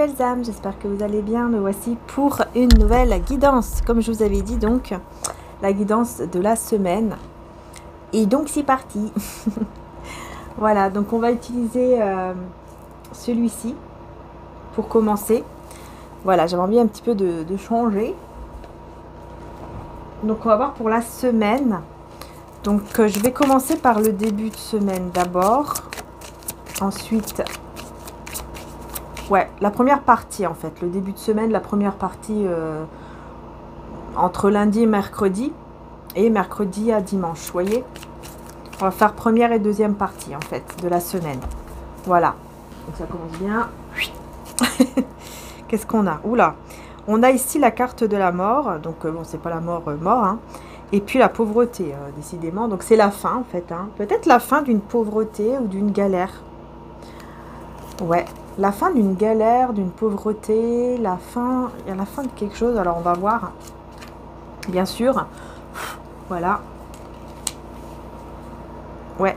belles âmes, j'espère que vous allez bien. Me voici pour une nouvelle guidance. Comme je vous avais dit, donc, la guidance de la semaine. Et donc, c'est parti. Voilà, donc on va utiliser celui-ci pour commencer. Voilà, j'avais envie un petit peu de changer. Donc, on va voir pour la semaine. Donc, je vais commencer par le début de semaine d'abord. Ensuite... ouais, la première partie en fait, le début de semaine, la première partie entre lundi et mercredi à dimanche, vous voyez. On va faire première et deuxième partie en fait de la semaine. Voilà, donc ça commence bien. Qu'est-ce qu'on a? Oula, on a ici la carte de la mort, donc bon, c'est pas la mort, hein. Et puis la pauvreté, décidément, donc c'est la fin en fait, hein. Peut-être la fin d'une pauvreté ou d'une galère. Ouais. La fin d'une galère, d'une pauvreté, il y a la fin de quelque chose, alors on va voir, bien sûr, voilà, ouais,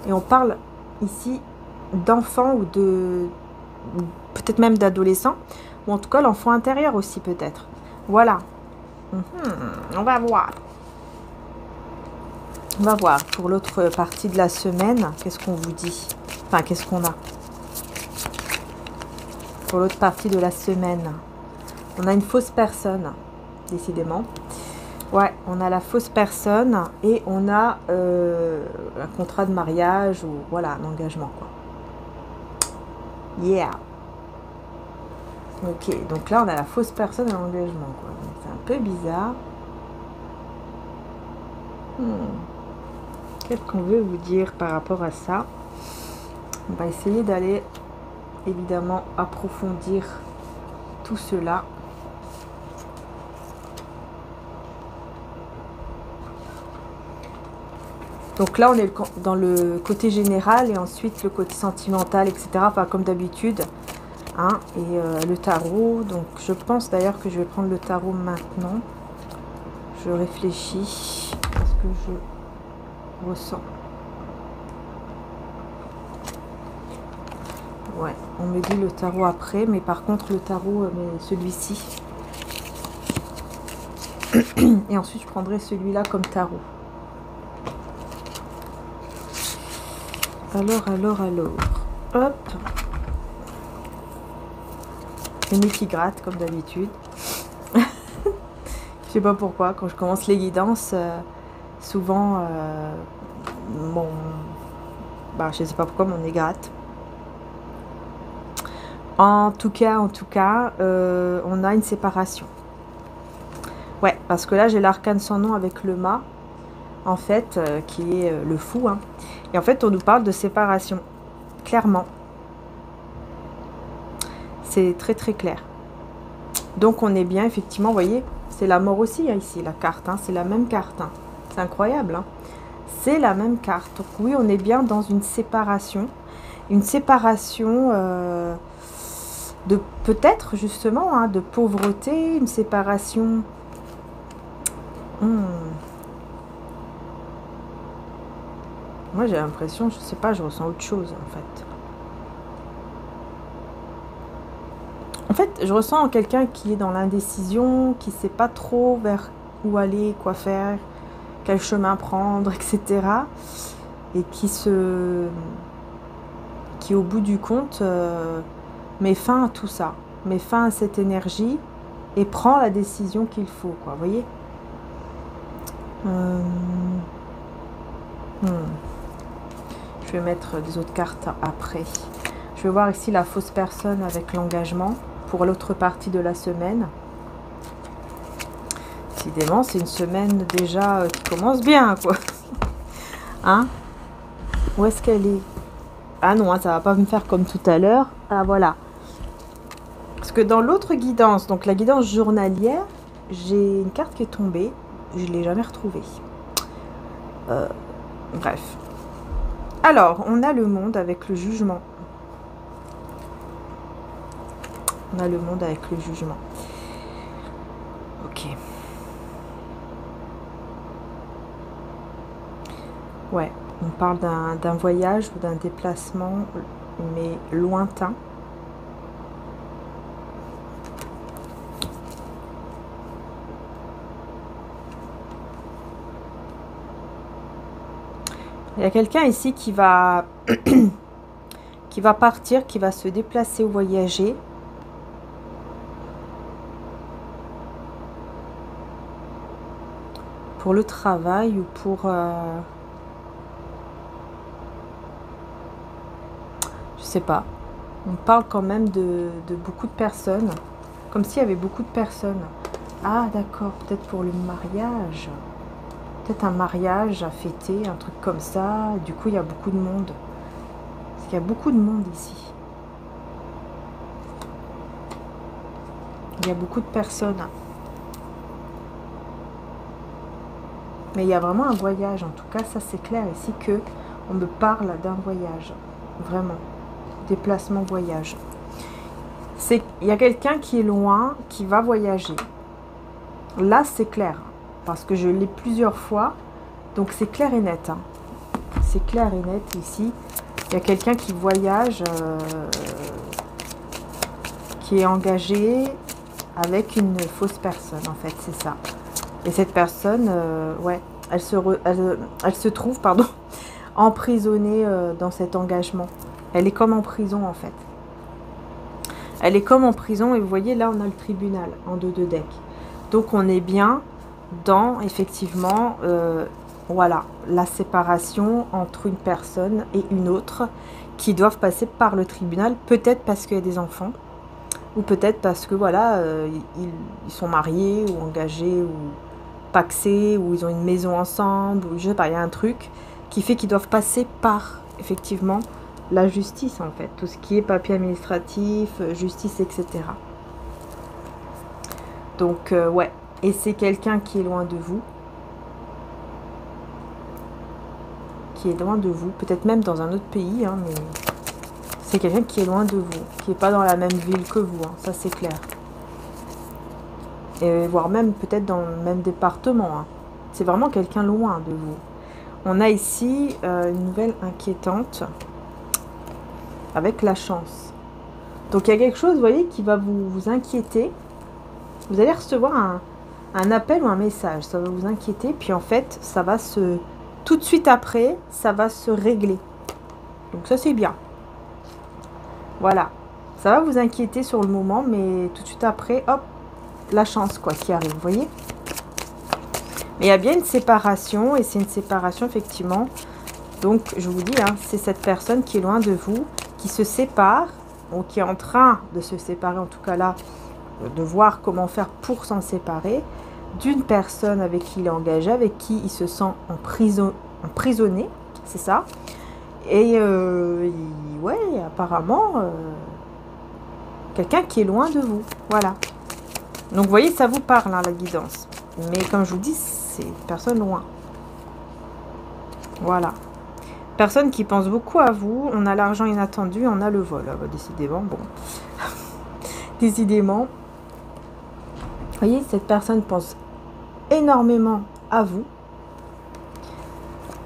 et on parle ici d'enfants ou de, peut-être même d'adolescents, ou en tout cas l'enfant intérieur aussi peut-être, voilà, on va voir pour l'autre partie de la semaine, qu'est-ce qu'on vous dit, enfin qu'est-ce qu'on a pour l'autre partie de la semaine. On a une fausse personne, décidément. Ouais, on a la fausse personne et on a un contrat de mariage ou voilà, un engagement, quoi. Yeah. Ok, donc là, on a la fausse personne et l'engagement, quoi. C'est un peu bizarre. Qu'est-ce qu'on veut vous dire par rapport à ça? On va essayer d'aller évidemment approfondir tout cela. Donc là on est dans le côté général et ensuite le côté sentimental, etc. Enfin comme d'habitude, hein, et le tarot. Donc je pense d'ailleurs que je vais prendre le tarot maintenant. Je réfléchis à ce que je ressens. Ouais, on me dit le tarot après, mais par contre le tarot, mais celui-ci. Et ensuite je prendrai celui-là comme tarot. Alors. Hop. Une qui gratte comme d'habitude. Je sais pas pourquoi, quand je commence les guidances, souvent, je sais pas pourquoi mon nez gratte. En tout cas, on a une séparation. Ouais, parce que là, j'ai l'arcane sans nom avec le mât, en fait, qui est le fou, hein. Et en fait, on nous parle de séparation, clairement. C'est très, très clair. Donc, on est bien, effectivement, vous voyez, c'est la mort aussi, hein, ici, la carte, hein, c'est la même carte. Hein. C'est incroyable, hein. C'est la même carte. Donc, oui, on est bien dans une séparation. Une séparation... de peut-être justement hein, de pauvreté, une séparation. Moi j'ai l'impression, je sais pas, je ressens autre chose en fait. En fait, je ressens quelqu'un qui est dans l'indécision, qui sait pas trop vers où aller, quoi faire, quel chemin prendre, etc. Et qui au bout du compte met fin à tout ça, met fin à cette énergie et prend la décision qu'il faut, quoi, vous voyez. Je vais mettre des autres cartes après. Je vais voir ici la fausse personne avec l'engagement pour l'autre partie de la semaine. Décidément, c'est une semaine déjà qui commence bien, quoi. Hein? Où est-ce qu'elle est? Ah non, hein, ça va pas me faire comme tout à l'heure. Ah voilà. Parce que dans l'autre guidance, donc la guidance journalière, j'ai une carte qui est tombée. Je ne l'ai jamais retrouvée. Bref. Alors, on a le monde avec le jugement. On a le monde avec le jugement. Ok. Ouais, on parle d'un voyage ou d'un déplacement, mais lointain. Il y a quelqu'un ici qui va qui va partir, qui va se déplacer ou voyager. Pour le travail ou pour... je sais pas. On parle quand même de beaucoup de personnes. Comme s'il y avait beaucoup de personnes. Ah d'accord, peut-être pour le mariage. Peut-être un mariage à fêter, un truc comme ça. Du coup, il y a beaucoup de monde. Parce qu'il y a beaucoup de monde ici. Il y a beaucoup de personnes. Mais il y a vraiment un voyage. En tout cas, ça c'est clair ici que on me parle d'un voyage. Vraiment. Déplacement, voyage. Il y a quelqu'un qui est loin, qui va voyager. Là, c'est clair. Parce que je l'ai plusieurs fois. Donc, c'est clair et net. Hein. C'est clair et net ici. Il y a quelqu'un qui voyage, qui est engagé avec une fausse personne, en fait. C'est ça. Et cette personne, ouais, elle se trouve, pardon, emprisonnée dans cet engagement. Elle est comme en prison, en fait. Elle est comme en prison. Et vous voyez, là, on a le tribunal en dos de deck. Donc, on est bien dans, effectivement, voilà, la séparation entre une personne et une autre qui doivent passer par le tribunal. Peut-être parce qu'il y a des enfants. Ou peut-être parce que, voilà, ils sont mariés ou engagés ou paxés, ou ils ont une maison ensemble, ou je sais pas, il y a un truc qui fait qu'ils doivent passer par, effectivement, la justice, en fait. Tout ce qui est papier administratif, justice, etc. Donc, ouais. Et c'est quelqu'un qui est loin de vous. Qui est loin de vous. Peut-être même dans un autre pays, hein, mais c'est quelqu'un qui est loin de vous. Qui n'est pas dans la même ville que vous, hein, ça c'est clair. Et voire même peut-être dans le même département. Hein. C'est vraiment quelqu'un loin de vous. On a ici une nouvelle inquiétante avec la chance. Donc il y a quelque chose, vous voyez, qui va vous inquiéter. Vous allez recevoir un appel ou un message. Ça va vous inquiéter. Puis en fait, ça va se... Tout de suite après, ça va se régler. Donc ça c'est bien. Voilà. Ça va vous inquiéter sur le moment, mais tout de suite après, hop, la chance quoi qui arrive, vous voyez. Mais il y a bien une séparation, et c'est une séparation effectivement. Donc je vous dis, hein, c'est cette personne qui est loin de vous, qui se sépare, ou qui est en train de se séparer, en tout cas là, de voir comment faire pour s'en séparer, d'une personne avec qui il est engagé, avec qui il se sent emprisonné, c'est ça. Et ouais, apparemment, quelqu'un qui est loin de vous, voilà. Donc, vous voyez, ça vous parle, hein, la guidance. Mais comme je vous dis, c'est une personne loin. Voilà. Personne qui pense beaucoup à vous. On a l'argent inattendu, on a le vol. Ah bah, décidément, bon. Décidément. Vous voyez, cette personne pense énormément à vous.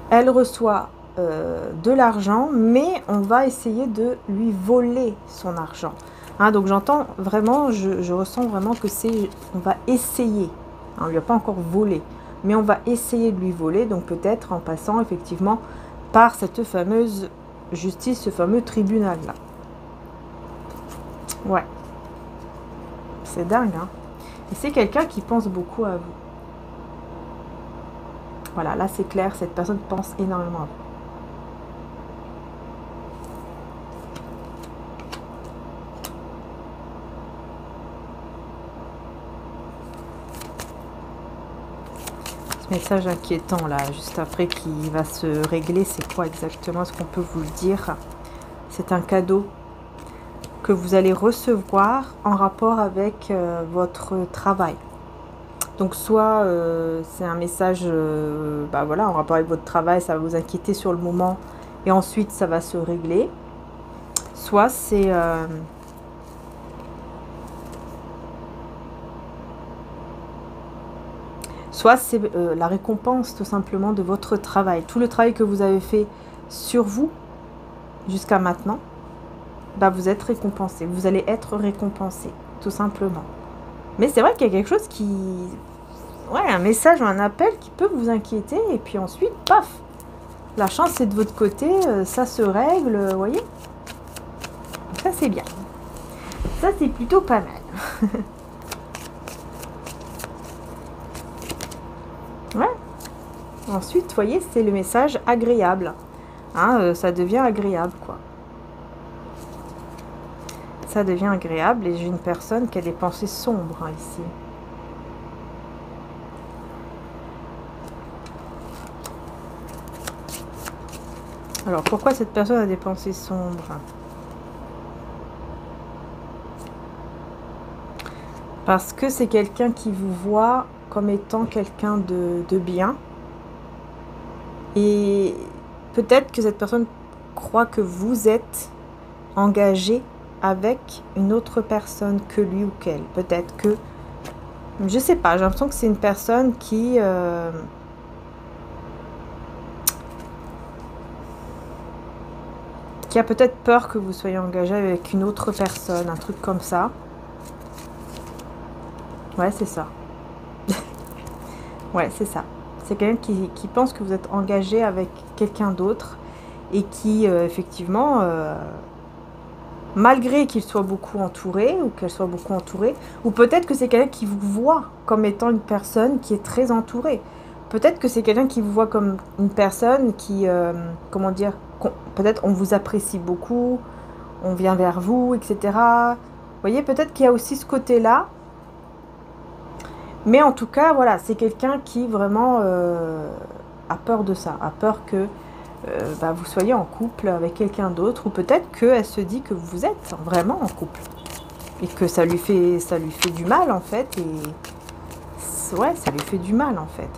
Elle reçoit de l'argent, mais on va essayer de lui voler son argent. Hein, donc j'entends vraiment, je ressens vraiment que c'est, on va essayer, hein, on ne lui a pas encore volé, mais on va essayer de lui voler, donc peut-être en passant effectivement par cette fameuse justice, ce fameux tribunal là. Ouais, c'est dingue, hein. Et c'est quelqu'un qui pense beaucoup à vous. Voilà, là c'est clair, cette personne pense énormément à vous. Message inquiétant là, juste après qui va se régler, c'est quoi exactement? Est-ce qu'on peut vous le dire? C'est un cadeau que vous allez recevoir en rapport avec votre travail. Donc soit c'est un message bah voilà, en rapport avec votre travail, ça va vous inquiéter sur le moment et ensuite ça va se régler. Soit c'est... soit c'est la récompense tout simplement de votre travail. Tout le travail que vous avez fait sur vous jusqu'à maintenant, bah vous êtes récompensé. Vous allez être récompensé, tout simplement. Mais c'est vrai qu'il y a quelque chose qui... Ouais, un message ou un appel qui peut vous inquiéter. Et puis ensuite, paf, La chance, c'est de votre côté, ça se règle, vous voyez. Ça, c'est bien. Ça, c'est plutôt pas mal. Ouais. Ensuite, vous voyez, c'est le message agréable. Hein, ça devient agréable, quoi. Ça devient agréable et j'ai une personne qui a des pensées sombres, hein, ici. Alors, pourquoi cette personne a des pensées sombres? Parce que c'est quelqu'un qui vous voit comme étant quelqu'un de bien. Et peut-être que cette personne croit que vous êtes engagé avec une autre personne que lui ou qu'elle. Peut-être que... Je sais pas, j'ai l'impression que c'est une personne qui... qui a peut-être peur que vous soyez engagé avec une autre personne, un truc comme ça. Ouais, c'est ça. Ouais, c'est ça. C'est quelqu'un qui pense que vous êtes engagé avec quelqu'un d'autre et qui, effectivement, malgré qu'il soit beaucoup entouré ou qu'elle soit beaucoup entourée, ou peut-être que c'est quelqu'un qui vous voit comme étant une personne qui est très entourée. Peut-être que c'est quelqu'un qui vous voit comme une personne qui, comment dire, peut-être on vous apprécie beaucoup, on vient vers vous, etc. Vous voyez, peut-être qu'il y a aussi ce côté-là. Mais en tout cas, voilà, c'est quelqu'un qui vraiment a peur de ça, a peur que vous soyez en couple avec quelqu'un d'autre, ou peut-être qu'elle se dit que vous êtes vraiment en couple et que ça lui fait du mal en fait, et ouais, ça lui fait du mal en fait.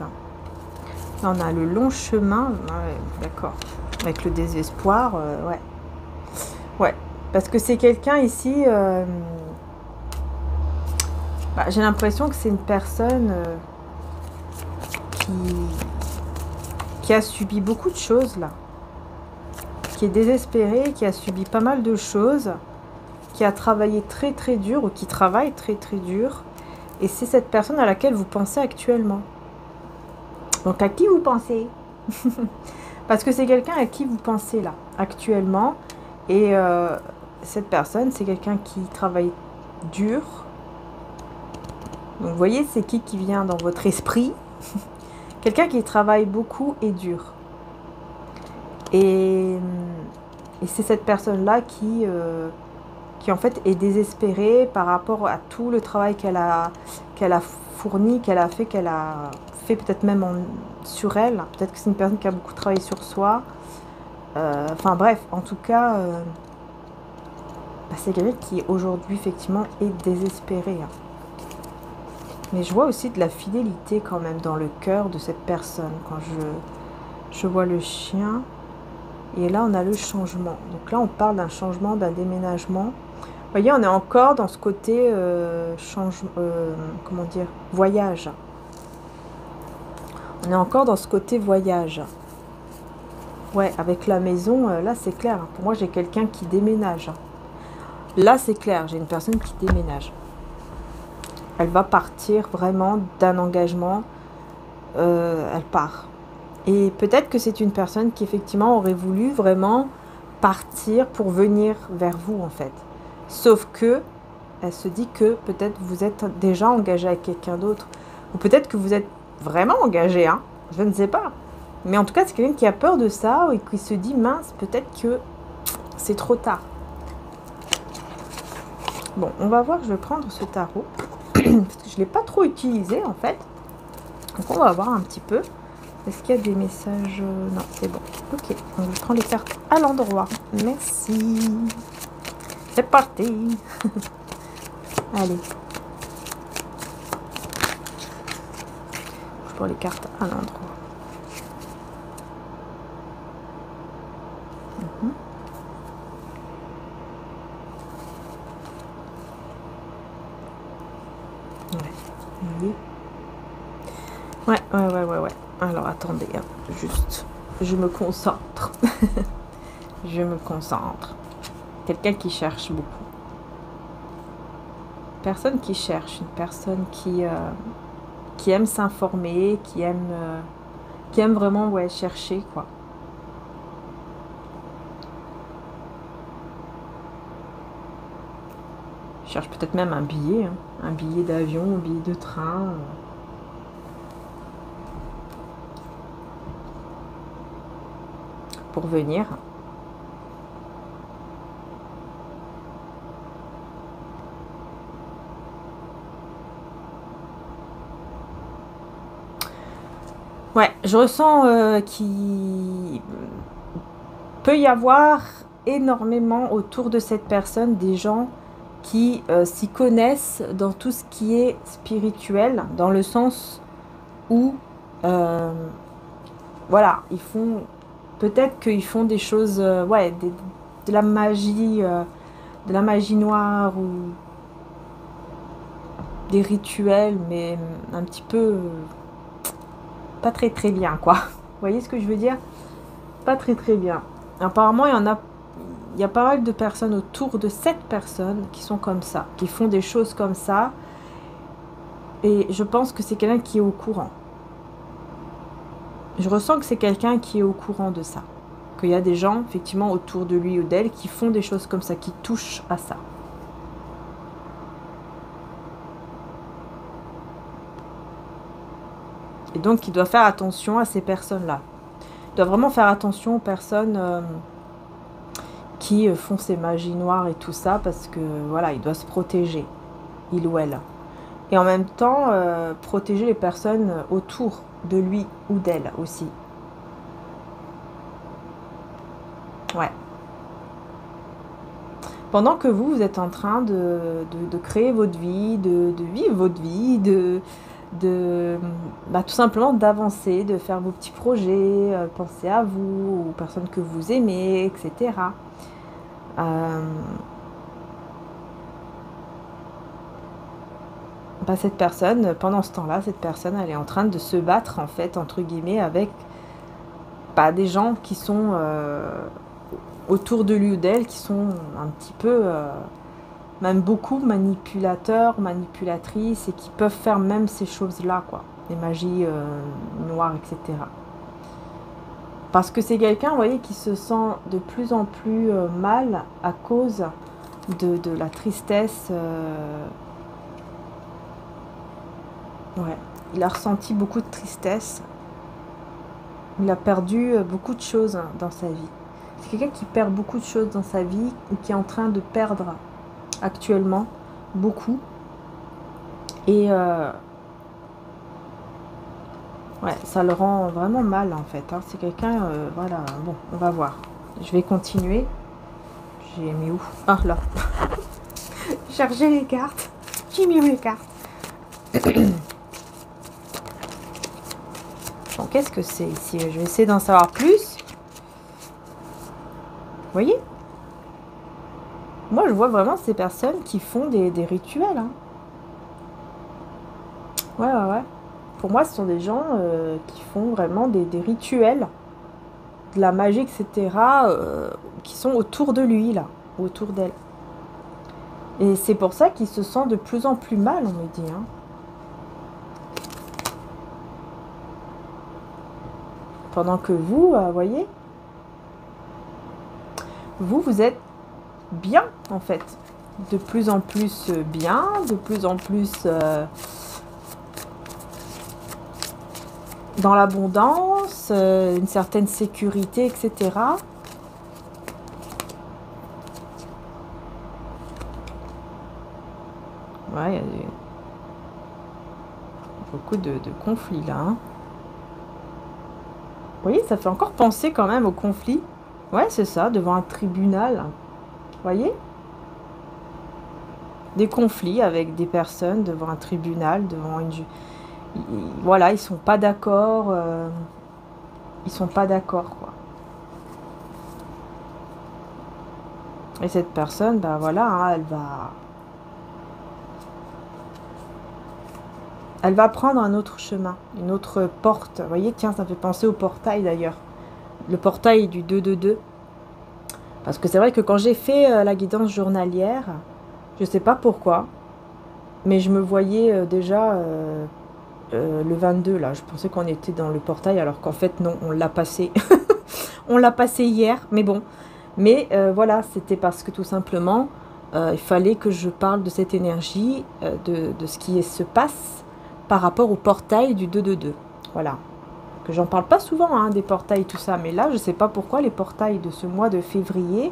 Là, on a le long chemin, ouais, d'accord, avec le désespoir, ouais, ouais, parce que c'est quelqu'un ici. J'ai l'impression que c'est une personne qui a subi beaucoup de choses là, qui est désespérée, qui a subi pas mal de choses, qui a travaillé très très dur ou qui travaille très très dur, et c'est cette personne à laquelle vous pensez actuellement. Donc à qui vous pensez? Parce que c'est quelqu'un à qui vous pensez là actuellement, et cette personne c'est quelqu'un qui travaille dur. Donc vous voyez, c'est qui vient dans votre esprit? Quelqu'un qui travaille beaucoup et dur. Et c'est cette personne-là qui en fait est désespérée par rapport à tout le travail qu'elle a fourni, qu'elle a fait peut-être même sur elle. Peut-être que c'est une personne qui a beaucoup travaillé sur soi. Enfin bref, en tout cas, c'est quelqu'un qui aujourd'hui effectivement est désespéré. Mais je vois aussi de la fidélité quand même dans le cœur de cette personne. Quand je vois le chien. Et là, on a le changement. Donc là, on parle d'un changement, d'un déménagement. Vous voyez, on est encore dans ce côté comment dire, voyage. On est encore dans ce côté voyage. Ouais, avec la maison, là, c'est clair. Pour moi, j'ai quelqu'un qui déménage. Là, c'est clair, j'ai une personne qui déménage. Elle va partir vraiment d'un engagement. Elle part. Et peut-être que c'est une personne qui effectivement aurait voulu vraiment partir pour venir vers vous en fait. Sauf que elle se dit que peut-être vous êtes déjà engagé avec quelqu'un d'autre. Ou peut-être que vous êtes vraiment engagé, hein. Je ne sais pas. Mais en tout cas, c'est quelqu'un qui a peur de ça et qui se dit mince, peut-être que c'est trop tard. Bon, on va voir, je vais prendre ce tarot. Parce que je ne l'ai pas trop utilisé en fait. Donc on va voir un petit peu. Est-ce qu'il y a des messages? Non, c'est bon. Ok, donc je prends les cartes à l'endroit. Merci. C'est parti. Allez. Je prends les cartes à l'endroit. Ouais. Ouais. Alors, attendez, hein, juste, je me concentre. Je me concentre. Quelqu'un qui cherche beaucoup. Personne qui cherche, une personne qui aime s'informer, qui aime vraiment chercher, quoi. cherche peut-être même un billet, hein, un billet d'avion, un billet de train. Pour venir. Ouais, je ressens qu'il peut y avoir énormément autour de cette personne des gens qui s'y connaissent dans tout ce qui est spirituel, dans le sens où, voilà, ils font, peut-être qu'ils font des choses, ouais, de la magie noire ou des rituels, mais un petit peu pas très très bien, quoi. Vous voyez ce que je veux dire? Pas très très bien. Apparemment, il y a pas mal de personnes autour de cette personne qui sont comme ça, qui font des choses comme ça. Et je pense que c'est quelqu'un qui est au courant. Je ressens que c'est quelqu'un qui est au courant de ça. Qu'il y a des gens, effectivement, autour de lui ou d'elle qui font des choses comme ça, qui touchent à ça. Et donc, il doit faire attention à ces personnes-là. Il doit vraiment faire attention aux personnes qui font ces magies noires et tout ça, parce que, voilà, il doit se protéger, il ou elle. Et en même temps, protéger les personnes autour de lui ou d'elle aussi. Ouais. Pendant que vous êtes en train de créer votre vie, de vivre votre vie, tout simplement d'avancer, de faire vos petits projets, penser à vous, aux personnes que vous aimez, etc. Cette personne, pendant ce temps-là, cette personne, elle est en train de se battre, en fait, entre guillemets, avec des gens qui sont autour de lui ou d'elle, qui sont un petit peu, même beaucoup manipulateurs, manipulatrices, et qui peuvent faire même ces choses-là, quoi. Des magies noires, etc. Parce que c'est quelqu'un, vous voyez, qui se sent de plus en plus mal à cause de la tristesse. Ouais, il a ressenti beaucoup de tristesse. Il a perdu beaucoup de choses dans sa vie. C'est quelqu'un qui perd beaucoup de choses dans sa vie ou qui est en train de perdre actuellement beaucoup. Et ouais, ça le rend vraiment mal en fait. Hein. C'est quelqu'un, voilà, bon, on va voir. Je vais continuer. J'ai mis où? Ah là. Charger les cartes. J'ai mis où les cartes? Bon, qu'est-ce que c'est ici? Je vais essayer d'en savoir plus. Vous voyez? Moi, je vois vraiment ces personnes qui font des rituels. Hein. Ouais. Pour moi, ce sont des gens qui font vraiment des rituels, de la magie, etc., qui sont autour de lui, là, autour d'elle. Et c'est pour ça qu'il se sent de plus en plus mal, on me dit. Hein. Pendant que vous, voyez, vous êtes bien, en fait. De plus en plus bien, de plus en plus dans l'abondance, une certaine sécurité, etc. Ouais, il y a beaucoup de conflits, là. Hein. Vous voyez, ça fait encore penser quand même au conflit. Ouais, c'est ça, devant un tribunal. Vous voyez? Des conflits avec des personnes devant un tribunal, devant une... Voilà, ils sont pas d'accord. Ils sont pas d'accord, quoi. Et cette personne, ben voilà, hein, elle va prendre un autre chemin, une autre porte. Vous voyez, tiens, ça me fait penser au portail d'ailleurs. Le portail du 2-2-2. Parce que c'est vrai que quand j'ai fait la guidance journalière, je sais pas pourquoi, mais je me voyais déjà le 22 là. Je pensais qu'on était dans le portail alors qu'en fait non, on l'a passé. On l'a passé hier, mais bon. Mais voilà, c'était parce que tout simplement, il fallait que je parle de cette énergie, de ce qui se passe par rapport au portail du 2-2-2. Voilà. Que j'en parle pas souvent, hein, des portails, tout ça. Mais là, je sais pas pourquoi, les portails de ce mois de février,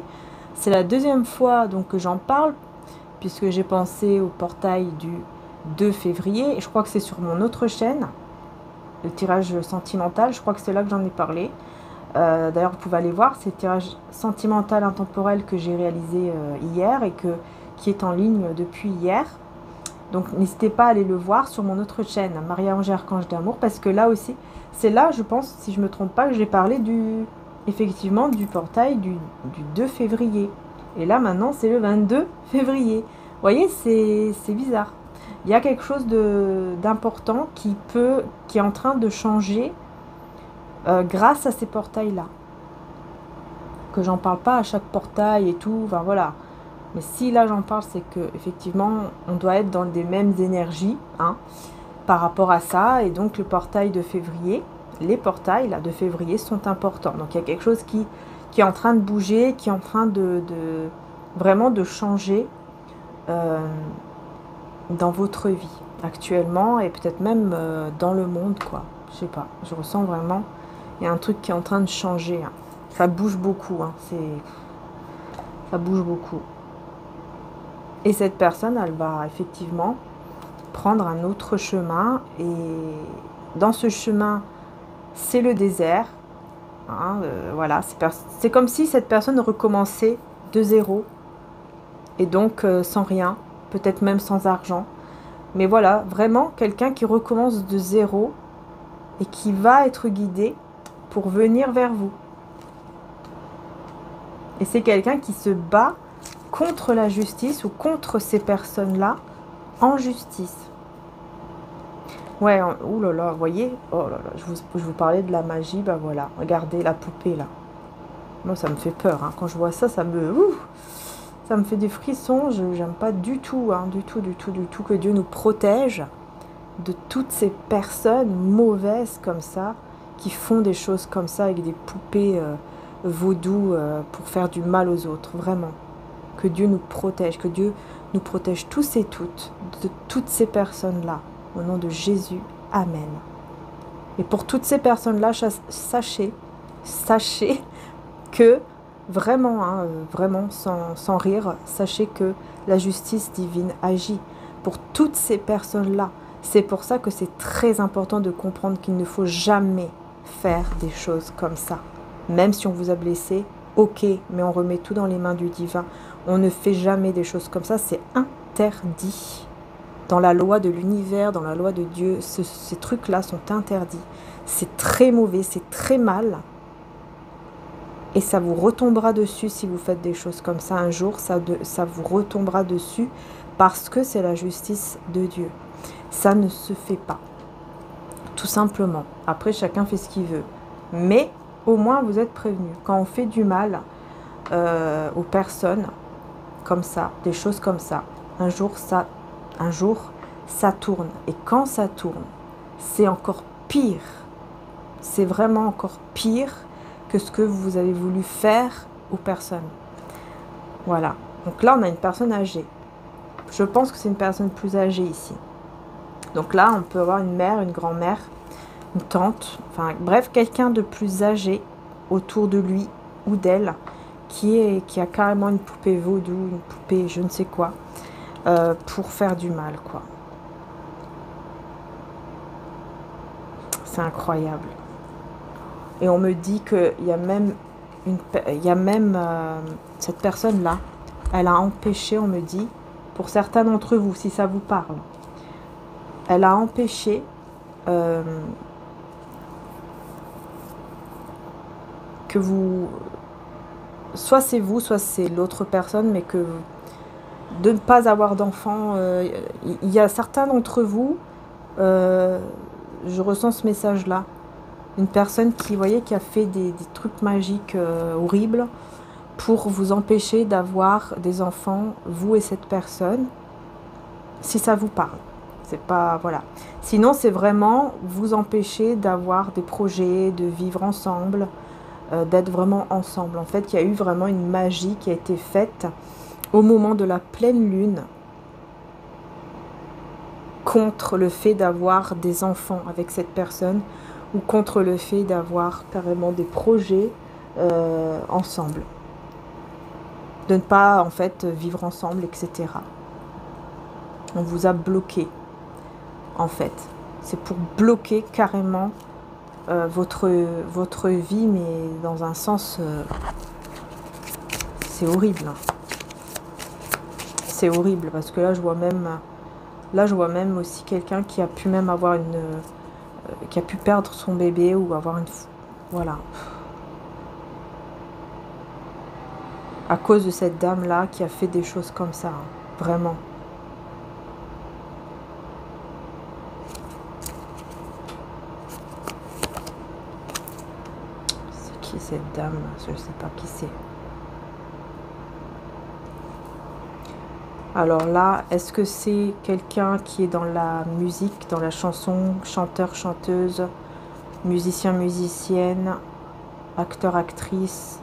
c'est la deuxième fois donc, que j'en parle, puisque j'ai pensé au portail du 2 février. Et je crois que c'est sur mon autre chaîne, le tirage sentimental. Je crois que c'est là que j'en ai parlé. D'ailleurs, vous pouvez aller voir, c'est le tirage sentimental intemporel que j'ai réalisé hier et qui est en ligne depuis hier. Donc, n'hésitez pas à aller le voir sur mon autre chaîne, Maria-Ange Archange d'Amour, parce que là aussi, c'est là, je pense, si je ne me trompe pas, que j'ai parlé effectivement du portail du 2 février. Et là, maintenant, c'est le 22 février. Vous voyez, c'est bizarre. Il y a quelque chose d'important qui est en train de changer grâce à ces portails-là. Que j'en parle pas à chaque portail et tout, enfin voilà. Mais si là j'en parle, c'est que effectivement on doit être dans des mêmes énergies, hein, par rapport à ça. Et donc le portail de février, les portails là de février sont importants. Donc il y a quelque chose qui est en train de bouger, qui est en train vraiment de changer dans votre vie actuellement et peut-être même dans le monde, quoi. Je sais pas, je ressens vraiment, il y a un truc qui est en train de changer, hein. Ça bouge beaucoup, hein. Ça bouge beaucoup. Et cette personne, elle va effectivement prendre un autre chemin. Et dans ce chemin, c'est le désert. Hein, voilà, c'est comme si cette personne recommençait de zéro. Et donc sans rien, peut-être même sans argent. Mais voilà, vraiment quelqu'un qui recommence de zéro et qui va être guidé pour venir vers vous. Et c'est quelqu'un qui se bat contre la justice ou contre ces personnes-là en justice. Ouais, oh là là, vous voyez, oh là là, je vous parlais de la magie, bah voilà, regardez la poupée là. Moi, ça me fait peur, hein. Quand je vois ça, ça me fait des frissons. J'aime pas du tout, hein, du tout que Dieu nous protège de toutes ces personnes mauvaises comme ça, qui font des choses comme ça avec des poupées vaudou pour faire du mal aux autres, vraiment. Que Dieu nous protège, que Dieu nous protège tous et toutes, de toutes ces personnes-là. Au nom de Jésus, Amen. Et pour toutes ces personnes-là, sachez que, vraiment, hein, vraiment sans rire, sachez que la justice divine agit pour toutes ces personnes-là. C'est pour ça que c'est très important de comprendre qu'il ne faut jamais faire des choses comme ça. Même si on vous a blessé, ok, mais on remet tout dans les mains du divin. On ne fait jamais des choses comme ça, c'est interdit. Dans la loi de l'univers, dans la loi de Dieu, ces trucs-là sont interdits. C'est très mauvais, c'est très mal. Et ça vous retombera dessus si vous faites des choses comme ça. Un jour, ça vous retombera dessus parce que c'est la justice de Dieu. Ça ne se fait pas. Tout simplement. Après, chacun fait ce qu'il veut. Mais au moins, vous êtes prévenus. Quand on fait du mal aux personnes, comme ça, des choses comme ça, un jour, ça tourne. Et quand ça tourne, c'est encore pire. C'est vraiment encore pire que ce que vous avez voulu faire aux personnes. Voilà. Donc là, on a une personne âgée. Je pense que c'est une personne plus âgée ici. Donc là, on peut avoir une mère, une grand-mère, une tante, enfin bref, quelqu'un de plus âgé autour de lui ou d'elle qui a carrément une poupée vaudou, une poupée je ne sais quoi, pour faire du mal, quoi. C'est incroyable. Et on me dit qu'il y a même, cette personne-là, elle a empêché, on me dit, pour certains d'entre vous, si ça vous parle, elle a empêché que vous, soit c'est vous, soit c'est l'autre personne, mais que de ne pas avoir d'enfants, il y a certains d'entre vous, je ressens ce message-là, une personne qui, voyez, qui a fait des trucs magiques horribles pour vous empêcher d'avoir des enfants, vous et cette personne, si ça vous parle. C'est pas, voilà. Sinon, c'est vraiment vous empêcher d'avoir des projets, de vivre ensemble, d'être vraiment ensemble. En fait, il y a eu vraiment une magie qui a été faite au moment de la pleine lune, contre le fait d'avoir des enfants avec cette personne ou contre le fait d'avoir carrément des projets ensemble. De ne pas en fait vivre ensemble, etc. On vous a bloqué, en fait. C'est pour bloquer carrément votre vie, mais dans un sens... c'est horrible. C'est horrible, parce que là, je vois même aussi quelqu'un qui a pu même avoir qui a pu perdre son bébé ou avoir une... Voilà. À cause de cette dame-là qui a fait des choses comme ça. Vraiment. C'est qui cette dame? Je ne sais pas qui c'est. Alors là, est-ce que c'est quelqu'un qui est dans la musique, dans la chanson, chanteur, chanteuse, musicien, musicienne, acteur, actrice,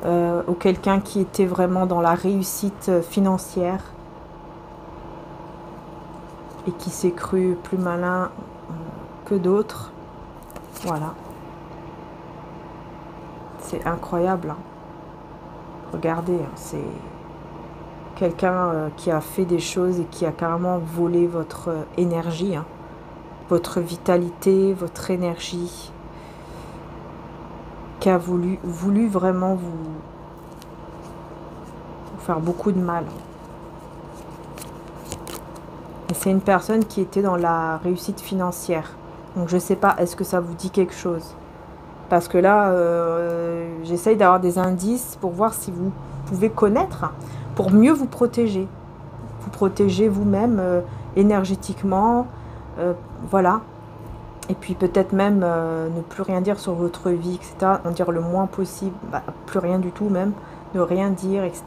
ou quelqu'un qui était vraiment dans la réussite financière et qui s'est cru plus malin que d'autres? Voilà. C'est incroyable. Hein. Regardez, hein, c'est... quelqu'un qui a fait des choses et qui a carrément volé votre énergie, hein, votre vitalité, votre énergie, qui a voulu vraiment vous faire beaucoup de mal. Et c'est une personne qui était dans la réussite financière. Donc je ne sais pas, est-ce que ça vous dit quelque chose? Parce que là, j'essaye d'avoir des indices pour voir si vous pouvez connaître, pour mieux vous protéger. Vous protéger vous-même énergétiquement, voilà. Et puis peut-être même ne plus rien dire sur votre vie, etc. En dire le moins possible, bah, plus rien du tout même, ne rien dire, etc.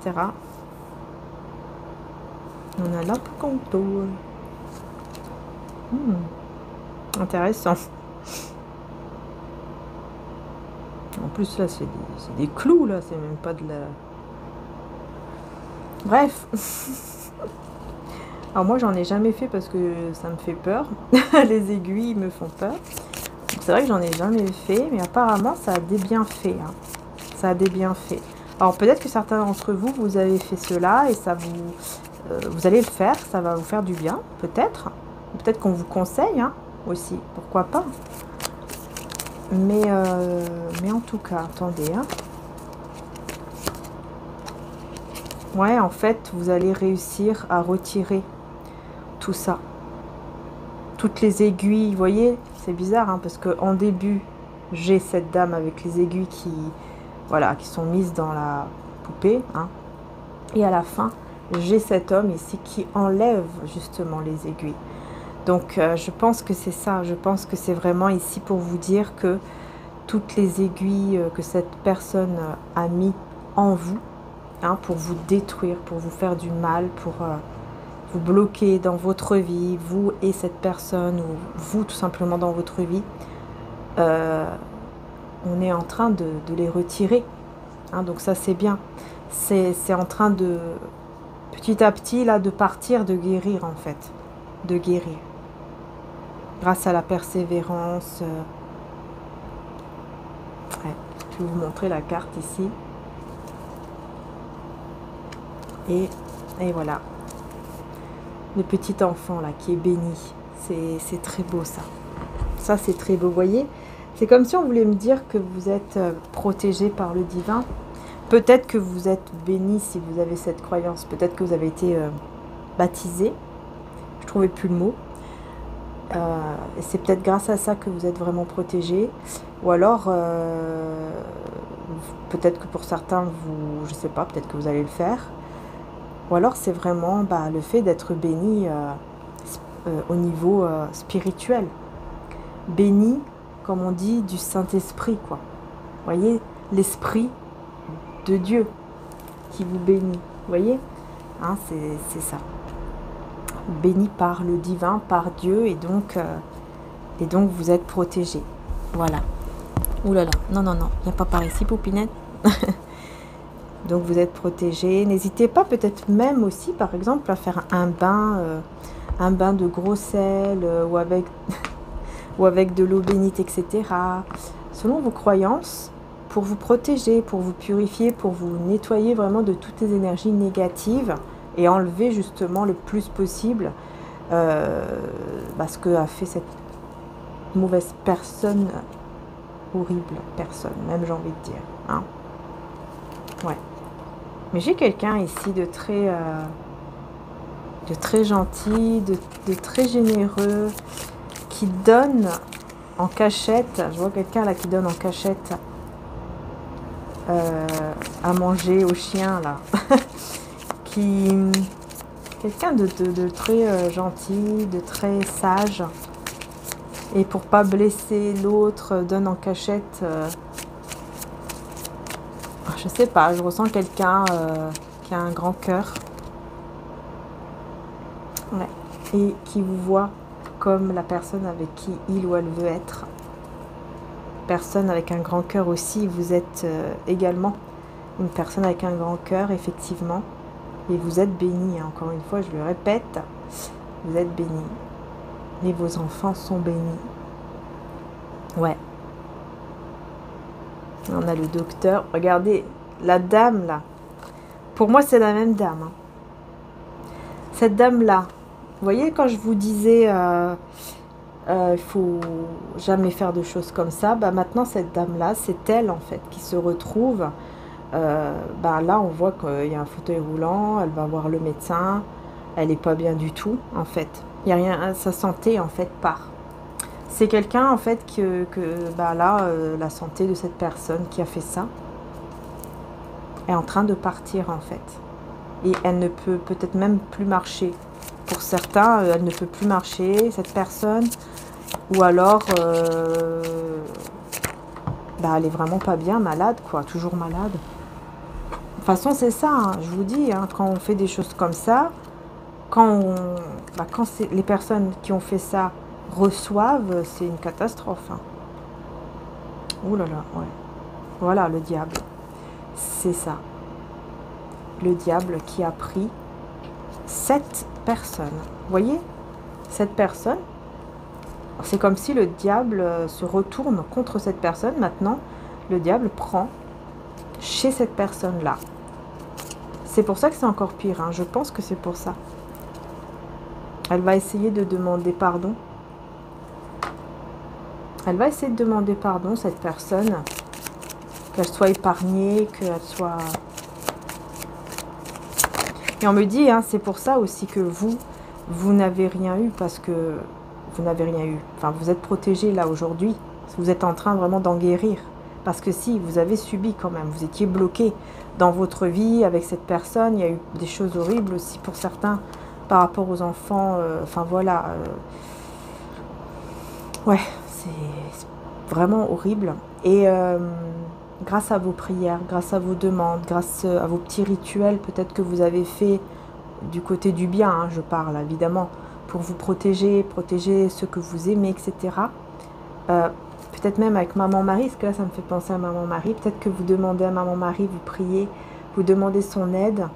On a là pour contour. Intéressant. En plus là c'est des clous là, c'est même pas de la... Bref. Alors moi j'en ai jamais fait parce que ça me fait peur. Les aiguilles me font peur. C'est vrai que j'en ai jamais fait, mais apparemment ça a des bienfaits. Hein. Ça a des bienfaits. Alors peut-être que certains d'entre vous, vous avez fait cela et ça vous allez le faire, ça va vous faire du bien, peut-être. Peut-être qu'on vous conseille hein, aussi, pourquoi pas. Mais en tout cas, attendez. Hein. Ouais, en fait, vous allez réussir à retirer tout ça. Toutes les aiguilles, vous voyez, c'est bizarre, hein, parce qu'en début, j'ai cette dame avec les aiguilles qui, voilà, qui sont mises dans la poupée. Hein, et à la fin, j'ai cet homme ici qui enlève justement les aiguilles. Donc, je pense que c'est ça. Je pense que c'est vraiment ici pour vous dire que toutes les aiguilles que cette personne a mis en vous, hein, pour vous détruire, pour vous faire du mal, pour vous bloquer dans votre vie, vous et cette personne, ou vous tout simplement dans votre vie, on est en train de les retirer. Hein, donc ça c'est bien. C'est en train de, petit à petit, là, de partir, de guérir en fait. De guérir. Grâce à la persévérance. Ouais, je vais vous montrer la carte ici. Et voilà. Le petit enfant là qui est béni. C'est très beau ça. Ça c'est très beau, vous voyez. C'est comme si on voulait me dire que vous êtes protégé par le divin. Peut-être que vous êtes béni si vous avez cette croyance. Peut-être que vous avez été baptisé. Je ne trouvais plus le mot. Et c'est peut-être grâce à ça que vous êtes vraiment protégé. Ou alors, peut-être que pour certains, je ne sais pas, peut-être que vous allez le faire. Ou alors c'est vraiment le fait d'être béni au niveau spirituel. Béni, comme on dit, du Saint-Esprit, quoi. Vous voyez, l'Esprit de Dieu qui vous bénit. Vous voyez, hein, c'est ça. Béni par le divin, par Dieu, et donc vous êtes protégé. Voilà. Ouh là là, non, non, non, viens pas par ici, poupinette. Donc vous êtes protégé. N'hésitez pas peut-être même aussi, par exemple, à faire un bain de gros sel ou avec de l'eau bénite, etc. Selon vos croyances, pour vous protéger, pour vous purifier, pour vous nettoyer vraiment de toutes les énergies négatives et enlever justement le plus possible ce que a fait cette mauvaise personne, horrible personne, même j'ai envie de dire. Hein. Ouais. Mais j'ai quelqu'un ici de très gentil, de très généreux, qui donne en cachette. Je vois quelqu'un là qui donne en cachette à manger aux chiens là. Quelqu'un de très gentil, de très sage. Et pour pas blesser l'autre, donne en cachette. Je sais pas, je ressens quelqu'un qui a un grand cœur. Ouais. Et qui vous voit comme la personne avec qui il ou elle veut être. Personne avec un grand cœur aussi, vous êtes également une personne avec un grand cœur, effectivement. Et vous êtes béni, hein. Encore une fois, je le répète, vous êtes béni. Et vos enfants sont bénis. Ouais. On a le docteur. Regardez, la dame là. Pour moi, c'est la même dame. Hein. Cette dame là. Vous voyez, quand je vous disais, il faut jamais faire de choses comme ça. Bah, maintenant, cette dame là, c'est elle en fait qui se retrouve. Là, on voit qu'il y a un fauteuil roulant. Elle va voir le médecin. Elle n'est pas bien du tout en fait. Il n'y a rien. Sa santé en fait part. C'est quelqu'un en fait la santé de cette personne qui a fait ça est en train de partir en fait. Et elle ne peut peut-être même plus marcher. Pour certains, elle ne peut plus marcher, cette personne. Ou alors, elle est vraiment pas bien, malade quoi, toujours malade. De toute façon, c'est ça, hein, je vous dis, hein, quand on fait des choses comme ça, quand les personnes qui ont fait ça reçoivent, c'est une catastrophe. Hein. Ouh là là, ouais. Voilà, le diable. C'est ça. Le diable qui a pris cette personne. Vous voyez, cette personne, c'est comme si le diable se retourne contre cette personne. Maintenant, le diable prend chez cette personne-là. C'est pour ça que c'est encore pire. Hein. Je pense que c'est pour ça. Elle va essayer de demander pardon. Elle va essayer de demander pardon, cette personne, qu'elle soit épargnée, qu'elle soit... Et on me dit, hein, c'est pour ça aussi que vous n'avez rien eu, parce que vous n'avez rien eu. Enfin, vous êtes protégé là aujourd'hui. Vous êtes en train vraiment d'en guérir. Parce que si, vous avez subi quand même. Vous étiez bloqué dans votre vie avec cette personne. Il y a eu des choses horribles aussi pour certains par rapport aux enfants. Ouais, c'est vraiment horrible. Et grâce à vos prières, grâce à vos demandes, grâce à vos petits rituels peut-être que vous avez fait du côté du bien, hein, je parle évidemment, pour vous protéger ceux que vous aimez, etc. Peut-être même avec Maman Marie, parce que là ça me fait penser à Maman Marie, peut-être que vous demandez à Maman Marie, vous priez, vous demandez son aide.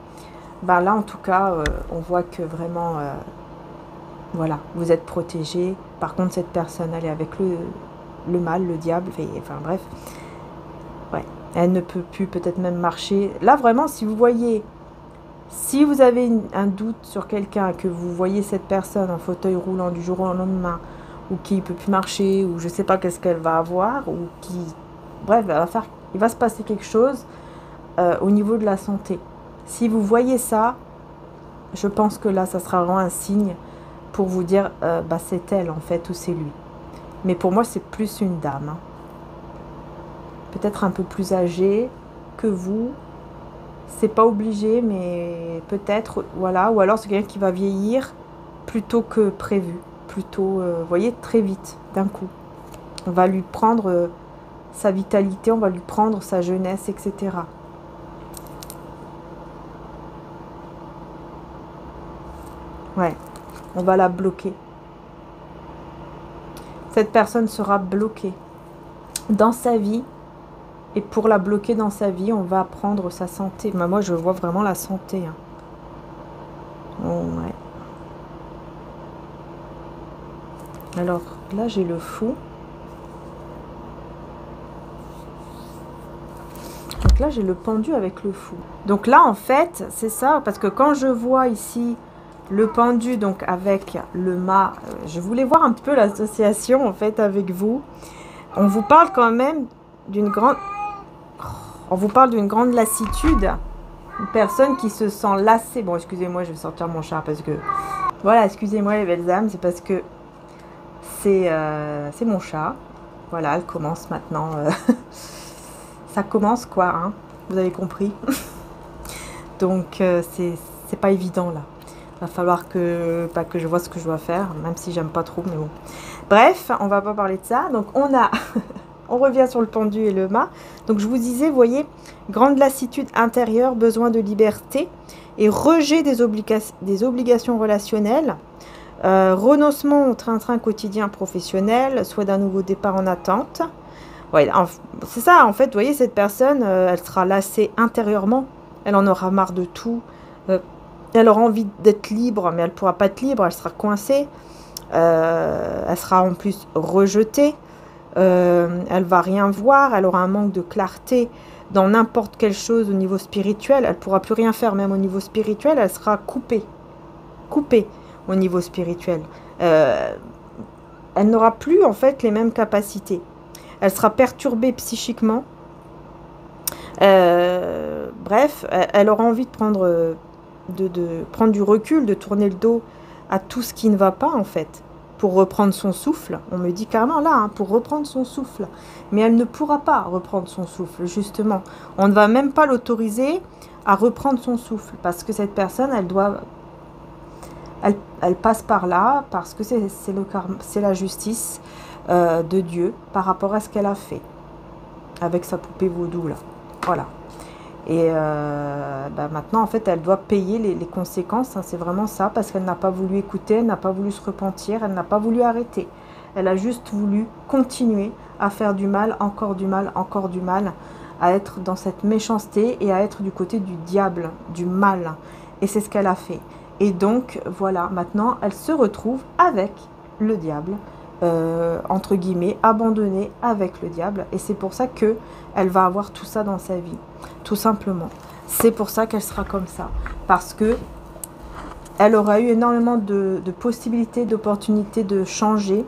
Là en tout cas, on voit que vraiment, voilà, vous êtes protégé. Par contre cette personne, elle est avec le mal, le diable, enfin bref. Ouais, elle ne peut plus peut-être même marcher. Là vraiment, si vous voyez, si vous avez un doute sur quelqu'un, que vous voyez cette personne en fauteuil roulant du jour au lendemain, ou qui ne peut plus marcher, ou je ne sais pas qu'est-ce qu'elle va avoir, ou qui... Bref, il va se passer quelque chose au niveau de la santé. Si vous voyez ça, je pense que là, ça sera vraiment un signe pour vous dire, c'est elle en fait, ou c'est lui. Mais pour moi, c'est plus une dame. Hein. Peut-être un peu plus âgée que vous. C'est pas obligé, mais peut-être, voilà. Ou alors c'est quelqu'un qui va vieillir plutôt que prévu. Plutôt, vous voyez, très vite, d'un coup. On va lui prendre sa vitalité, on va lui prendre sa jeunesse, etc. Ouais, on va la bloquer. Cette personne sera bloquée dans sa vie Et pour la bloquer dans sa vie, on va prendre sa santé. Mais moi, je vois vraiment la santé. Hein. Oh, ouais. Alors, là, j'ai le fou. Donc là, j'ai le pendu avec le fou. Donc là, en fait, c'est ça. Parce que quand je vois ici le pendu, donc avec le mât, je voulais voir un peu l'association, en fait, avec vous. On vous parle quand même d'une grande... On vous parle d'une grande lassitude. Une personne qui se sent lassée. Bon, excusez-moi, je vais sortir mon chat parce que... Voilà, excusez-moi les belles âmes, c'est parce que c'est mon chat. Voilà, elle commence maintenant. Ça commence quoi, hein, vous avez compris. Donc, c'est pas évident là. Va falloir que je vois ce que je dois faire, même si j'aime pas trop, mais bon. Bref, on va pas parler de ça. Donc, on a... On revient sur le pendu et le mât. Donc, je vous disais, vous voyez, grande lassitude intérieure, besoin de liberté et rejet des obligations relationnelles, renoncement au train-train quotidien professionnel, soit d'un nouveau départ en attente. Ouais, c'est ça, en fait, vous voyez, cette personne, elle sera lassée intérieurement, elle en aura marre de tout, elle aura envie d'être libre, mais elle ne pourra pas être libre, elle sera coincée, elle sera en plus rejetée. Elle va rien voir, elle aura un manque de clarté dans n'importe quelle chose au niveau spirituel, elle pourra plus rien faire, même au niveau spirituel, elle sera coupée au niveau spirituel. Elle n'aura plus en fait les mêmes capacités, elle sera perturbée psychiquement, bref, elle aura envie de prendre du recul, de tourner le dos à tout ce qui ne va pas en fait. Pour reprendre son souffle, on me dit carrément là, hein, pour reprendre son souffle. Mais elle ne pourra pas reprendre son souffle, justement. On ne va même pas l'autoriser à reprendre son souffle, parce que cette personne, elle passe par là, parce que c'est la justice de Dieu par rapport à ce qu'elle a fait, avec sa poupée vaudou, là. Voilà. Et maintenant, en fait, elle doit payer les conséquences. Hein, c'est vraiment ça, parce qu'elle n'a pas voulu écouter, elle n'a pas voulu se repentir, elle n'a pas voulu arrêter. Elle a juste voulu continuer à faire du mal, encore du mal, encore du mal, à être dans cette méchanceté et à être du côté du diable, du mal. Et c'est ce qu'elle a fait. Et donc, voilà, maintenant, elle se retrouve avec le diable, entre guillemets, abandonnée avec le diable. Et c'est pour ça que elle va avoir tout ça dans sa vie. Tout simplement. C'est pour ça qu'elle sera comme ça. Parce que elle aura eu énormément de possibilités, d'opportunités de changer.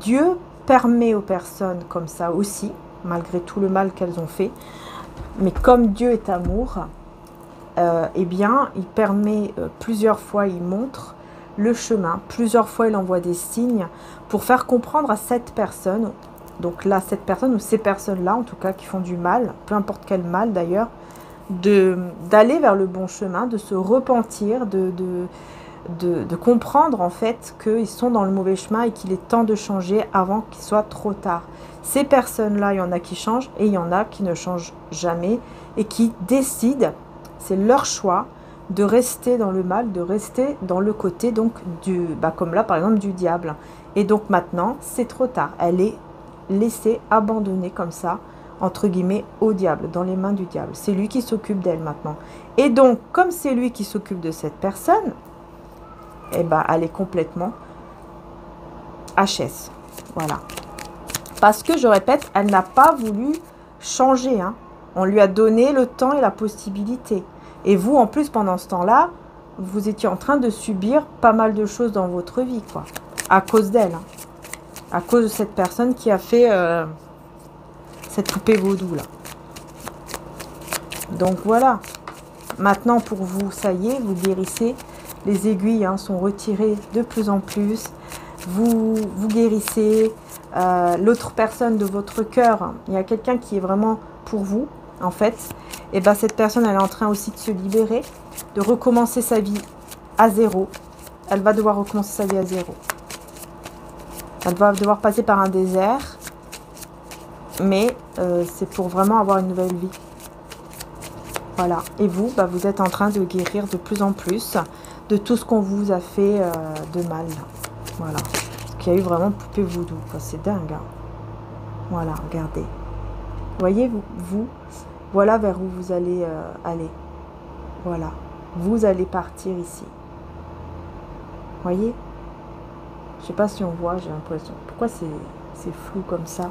Dieu permet aux personnes comme ça aussi, malgré tout le mal qu'elles ont fait. Mais comme Dieu est amour, eh bien, il permet plusieurs fois, il montre le chemin. Plusieurs fois, il envoie des signes pour faire comprendre à cette personne. Donc là, cette personne ou ces personnes-là, en tout cas, qui font du mal, peu importe quel mal d'ailleurs, d'aller vers le bon chemin, de se repentir, de comprendre en fait qu'ils sont dans le mauvais chemin et qu'il est temps de changer avant qu'il soit trop tard. Ces personnes-là, il y en a qui changent et il y en a qui ne changent jamais et qui décident, c'est leur choix, de rester dans le mal, de rester dans le côté donc comme là par exemple du diable. Et donc maintenant, c'est trop tard. Elle est laissée abandonnée comme ça, entre guillemets, au diable, dans les mains du diable. C'est lui qui s'occupe d'elle maintenant. Et donc, comme c'est lui qui s'occupe de cette personne, eh ben, elle est complètement HS. Voilà. Parce que, je répète, elle n'a pas voulu changer. Hein. On lui a donné le temps et la possibilité. Et vous, en plus, pendant ce temps-là, vous étiez en train de subir pas mal de choses dans votre vie, quoi. À cause d'elle. Hein. À cause de cette personne qui a fait cette poupée vaudou là. Donc voilà. Maintenant pour vous, ça y est, vous guérissez. Les aiguilles sont retirées de plus en plus. Vous guérissez. L'autre personne de votre cœur, il y a quelqu'un qui est vraiment pour vous, en fait. Et bien cette personne, elle est en train aussi de se libérer, de recommencer sa vie à zéro. Elle va devoir recommencer sa vie à zéro. Elle va devoir passer par un désert, mais c'est pour vraiment avoir une nouvelle vie. Voilà. Et vous, vous êtes en train de guérir de plus en plus de tout ce qu'on vous a fait de mal. Voilà. Parce qu'il y a eu vraiment poupée voodoo. C'est dingue. Hein. Voilà, regardez. Voyez, vous, voilà vers où vous allez aller. Voilà. Vous allez partir ici. Voyez? Je sais pas si on voit, j'ai l'impression. Pourquoi c'est flou comme ça?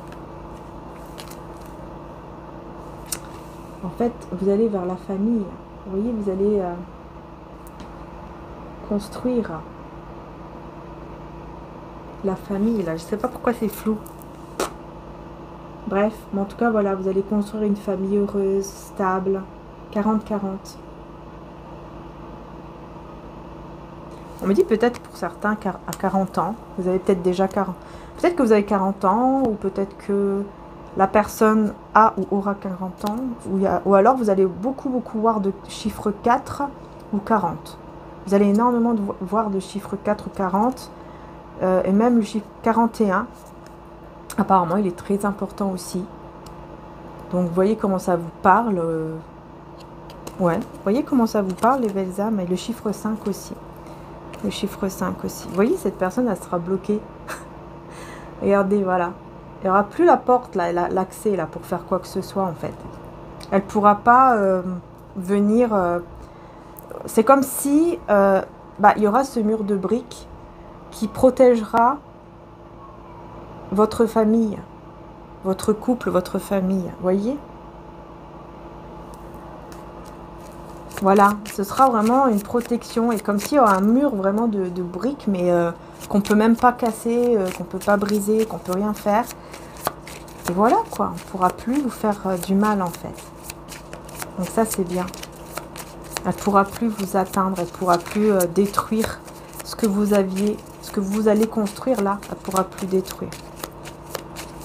En fait, vous allez vers la famille. Vous voyez, vous allez construire la famille. Là, je sais pas pourquoi c'est flou. Bref, mais en tout cas, voilà, vous allez construire une famille heureuse, stable. 40-40. On me dit peut-être pour certains à 40 ans, vous avez peut-être déjà 40. Peut-être que vous avez 40 ans, ou peut-être que la personne a ou aura 40 ans, ou alors vous allez beaucoup voir de chiffre 4 ou 40. Vous allez énormément voir de chiffre 4 ou 40, et même le chiffre 41. Apparemment, il est très important aussi. Donc, vous voyez comment ça vous parle. Ouais, vous voyez comment ça vous parle, les belles âmes, et le chiffre 5 aussi. Le chiffre 5 aussi. Vous voyez, cette personne, elle sera bloquée. Regardez, voilà. Il n'y aura plus la porte, là, l'accès, là, pour faire quoi que ce soit, en fait. Elle ne pourra pas venir... c'est comme si il y aura ce mur de briques qui protégera votre famille, votre couple, votre famille. Vous voyez? Voilà, ce sera vraiment une protection. Et comme s'il y aura un mur vraiment de briques, mais qu'on peut même pas casser, qu'on peut pas briser, qu'on peut rien faire. Et voilà quoi, on ne pourra plus vous faire du mal en fait. Donc ça c'est bien. Elle ne pourra plus vous atteindre, elle ne pourra plus détruire ce que vous aviez, ce que vous allez construire là, elle ne pourra plus détruire.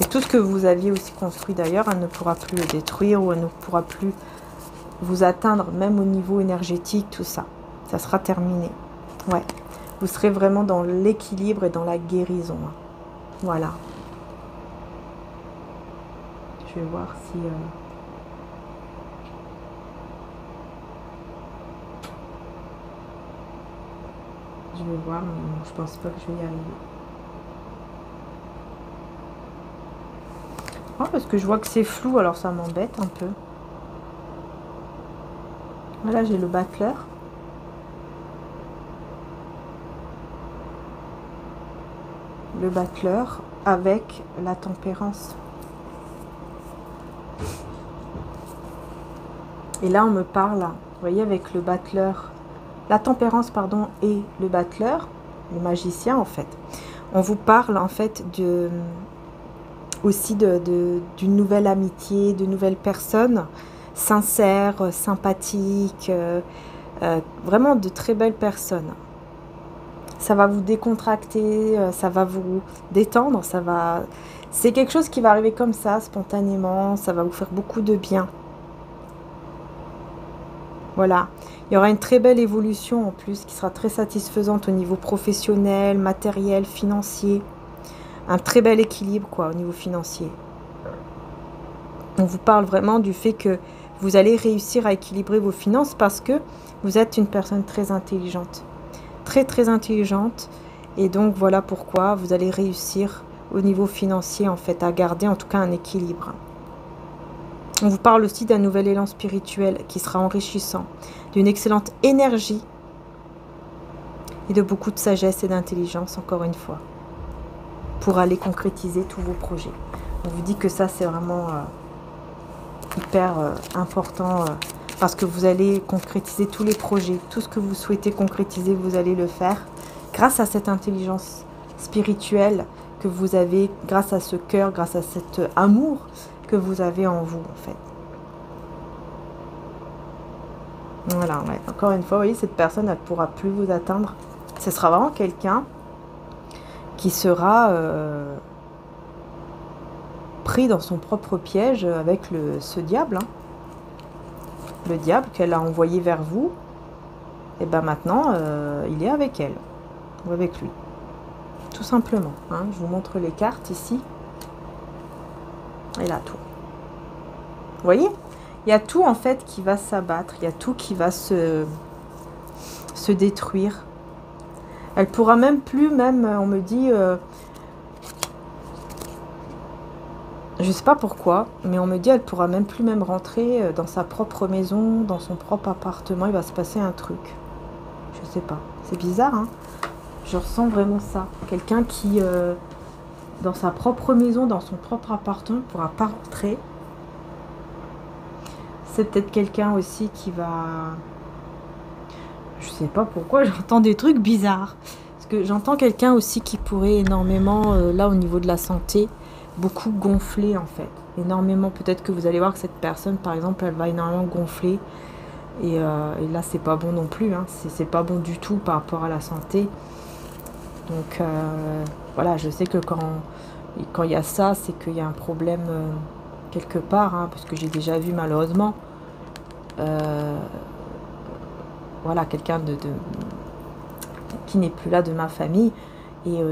Et tout ce que vous aviez aussi construit d'ailleurs, elle ne pourra plus le détruire ou elle ne pourra plus vous atteindre, même au niveau énergétique, tout ça. Ça sera terminé. Ouais. Vous serez vraiment dans l'équilibre et dans la guérison. Voilà. Je vais voir si... Je vais voir, mais je pense pas que je vais y arriver. Oh, parce que je vois que c'est flou, alors ça m'embête un peu. Voilà, j'ai le battleur. Le battleur avec la tempérance. Et là, on me parle, vous voyez, avec le battleur, la tempérance, pardon, et le battleur, le magicien, en fait. On vous parle, en fait, aussi d'une nouvelle amitié, de nouvelles personnes sincères, sympathiques, vraiment de très belles personnes. Ça va vous décontracter, ça va vous détendre, c'est quelque chose qui va arriver comme ça, spontanément, ça va vous faire beaucoup de bien. Voilà, il y aura une très belle évolution en plus qui sera très satisfaisante au niveau professionnel, matériel, financier. Un très bel équilibre quoi au niveau financier. On vous parle vraiment du fait que vous allez réussir à équilibrer vos finances parce que vous êtes une personne très intelligente. Très intelligente. Et donc voilà pourquoi vous allez réussir au niveau financier en fait à garder en tout cas un équilibre. On vous parle aussi d'un nouvel élan spirituel qui sera enrichissant, d'une excellente énergie et de beaucoup de sagesse et d'intelligence encore une fois pour aller concrétiser tous vos projets. On vous dit que ça c'est vraiment hyper important parce que vous allez concrétiser tous les projets, tout ce que vous souhaitez concrétiser, vous allez le faire grâce à cette intelligence spirituelle que vous avez, grâce à ce cœur, grâce à cet amour que vous avez en vous en fait. Voilà, ouais. Encore une fois, vous voyez, cette personne, elle ne pourra plus vous atteindre. Ce sera vraiment quelqu'un qui sera pris dans son propre piège avec ce diable. Hein. Le diable qu'elle a envoyé vers vous. Et bien maintenant, il est avec elle. Ou avec lui. Tout simplement. Hein. Je vous montre les cartes ici. Et là, tout. Vous voyez? Il y a tout en fait qui va s'abattre. Il y a tout qui va se détruire. Elle pourra même plus, on me dit... Je sais pas pourquoi, mais on me dit elle pourra même plus même rentrer dans sa propre maison, dans son propre appartement. Il va se passer un truc. Je sais pas. C'est bizarre, hein. Je ressens vraiment ça. Quelqu'un qui, dans sa propre maison, dans son propre appartement, ne pourra pas rentrer. C'est peut-être quelqu'un aussi qui va... Je sais pas pourquoi, j'entends des trucs bizarres. Parce que j'entends quelqu'un aussi qui pourrait énormément, là au niveau de la santé, beaucoup gonfler en fait. Énormément, peut-être que vous allez voir que cette personne, par exemple, elle va énormément gonfler. Et là, c'est pas bon non plus. Hein. C'est pas bon du tout par rapport à la santé. Donc voilà, je sais que quand il y a ça, c'est qu'il y a un problème quelque part. Hein, parce que j'ai déjà vu malheureusement... voilà, quelqu'un qui n'est plus là de ma famille. Et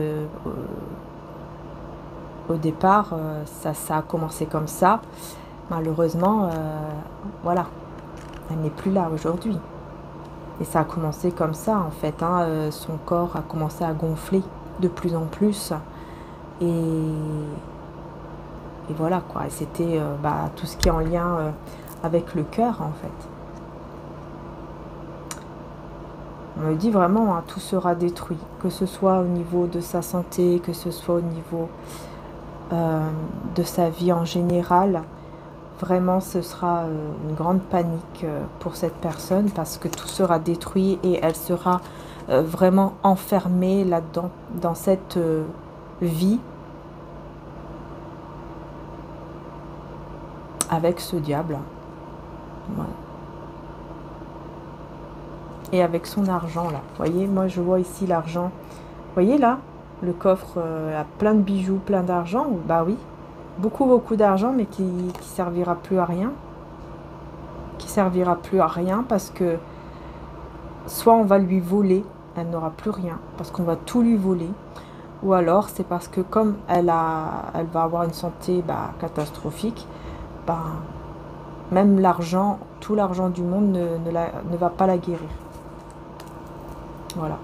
au départ, ça a commencé comme ça. Malheureusement, voilà, elle n'est plus là aujourd'hui. Et ça a commencé comme ça, en fait. Hein, son corps a commencé à gonfler de plus en plus. Et voilà, quoi. Et c'était tout ce qui est en lien avec le cœur, en fait. On me dit vraiment, hein, tout sera détruit, que ce soit au niveau de sa santé, que ce soit au niveau de sa vie en général. Vraiment, ce sera une grande panique pour cette personne parce que tout sera détruit et elle sera vraiment enfermée là-dedans, dans cette vie avec ce diable. Voilà. Et avec son argent là, vous voyez, moi je vois ici l'argent, vous voyez là, le coffre a plein de bijoux, plein d'argent, bah oui, beaucoup d'argent, mais qui servira plus à rien, parce que soit on va lui voler, elle n'aura plus rien, parce qu'on va tout lui voler, ou alors c'est parce que comme elle va avoir une santé catastrophique, même l'argent, tout l'argent du monde ne va pas la guérir. Voilà,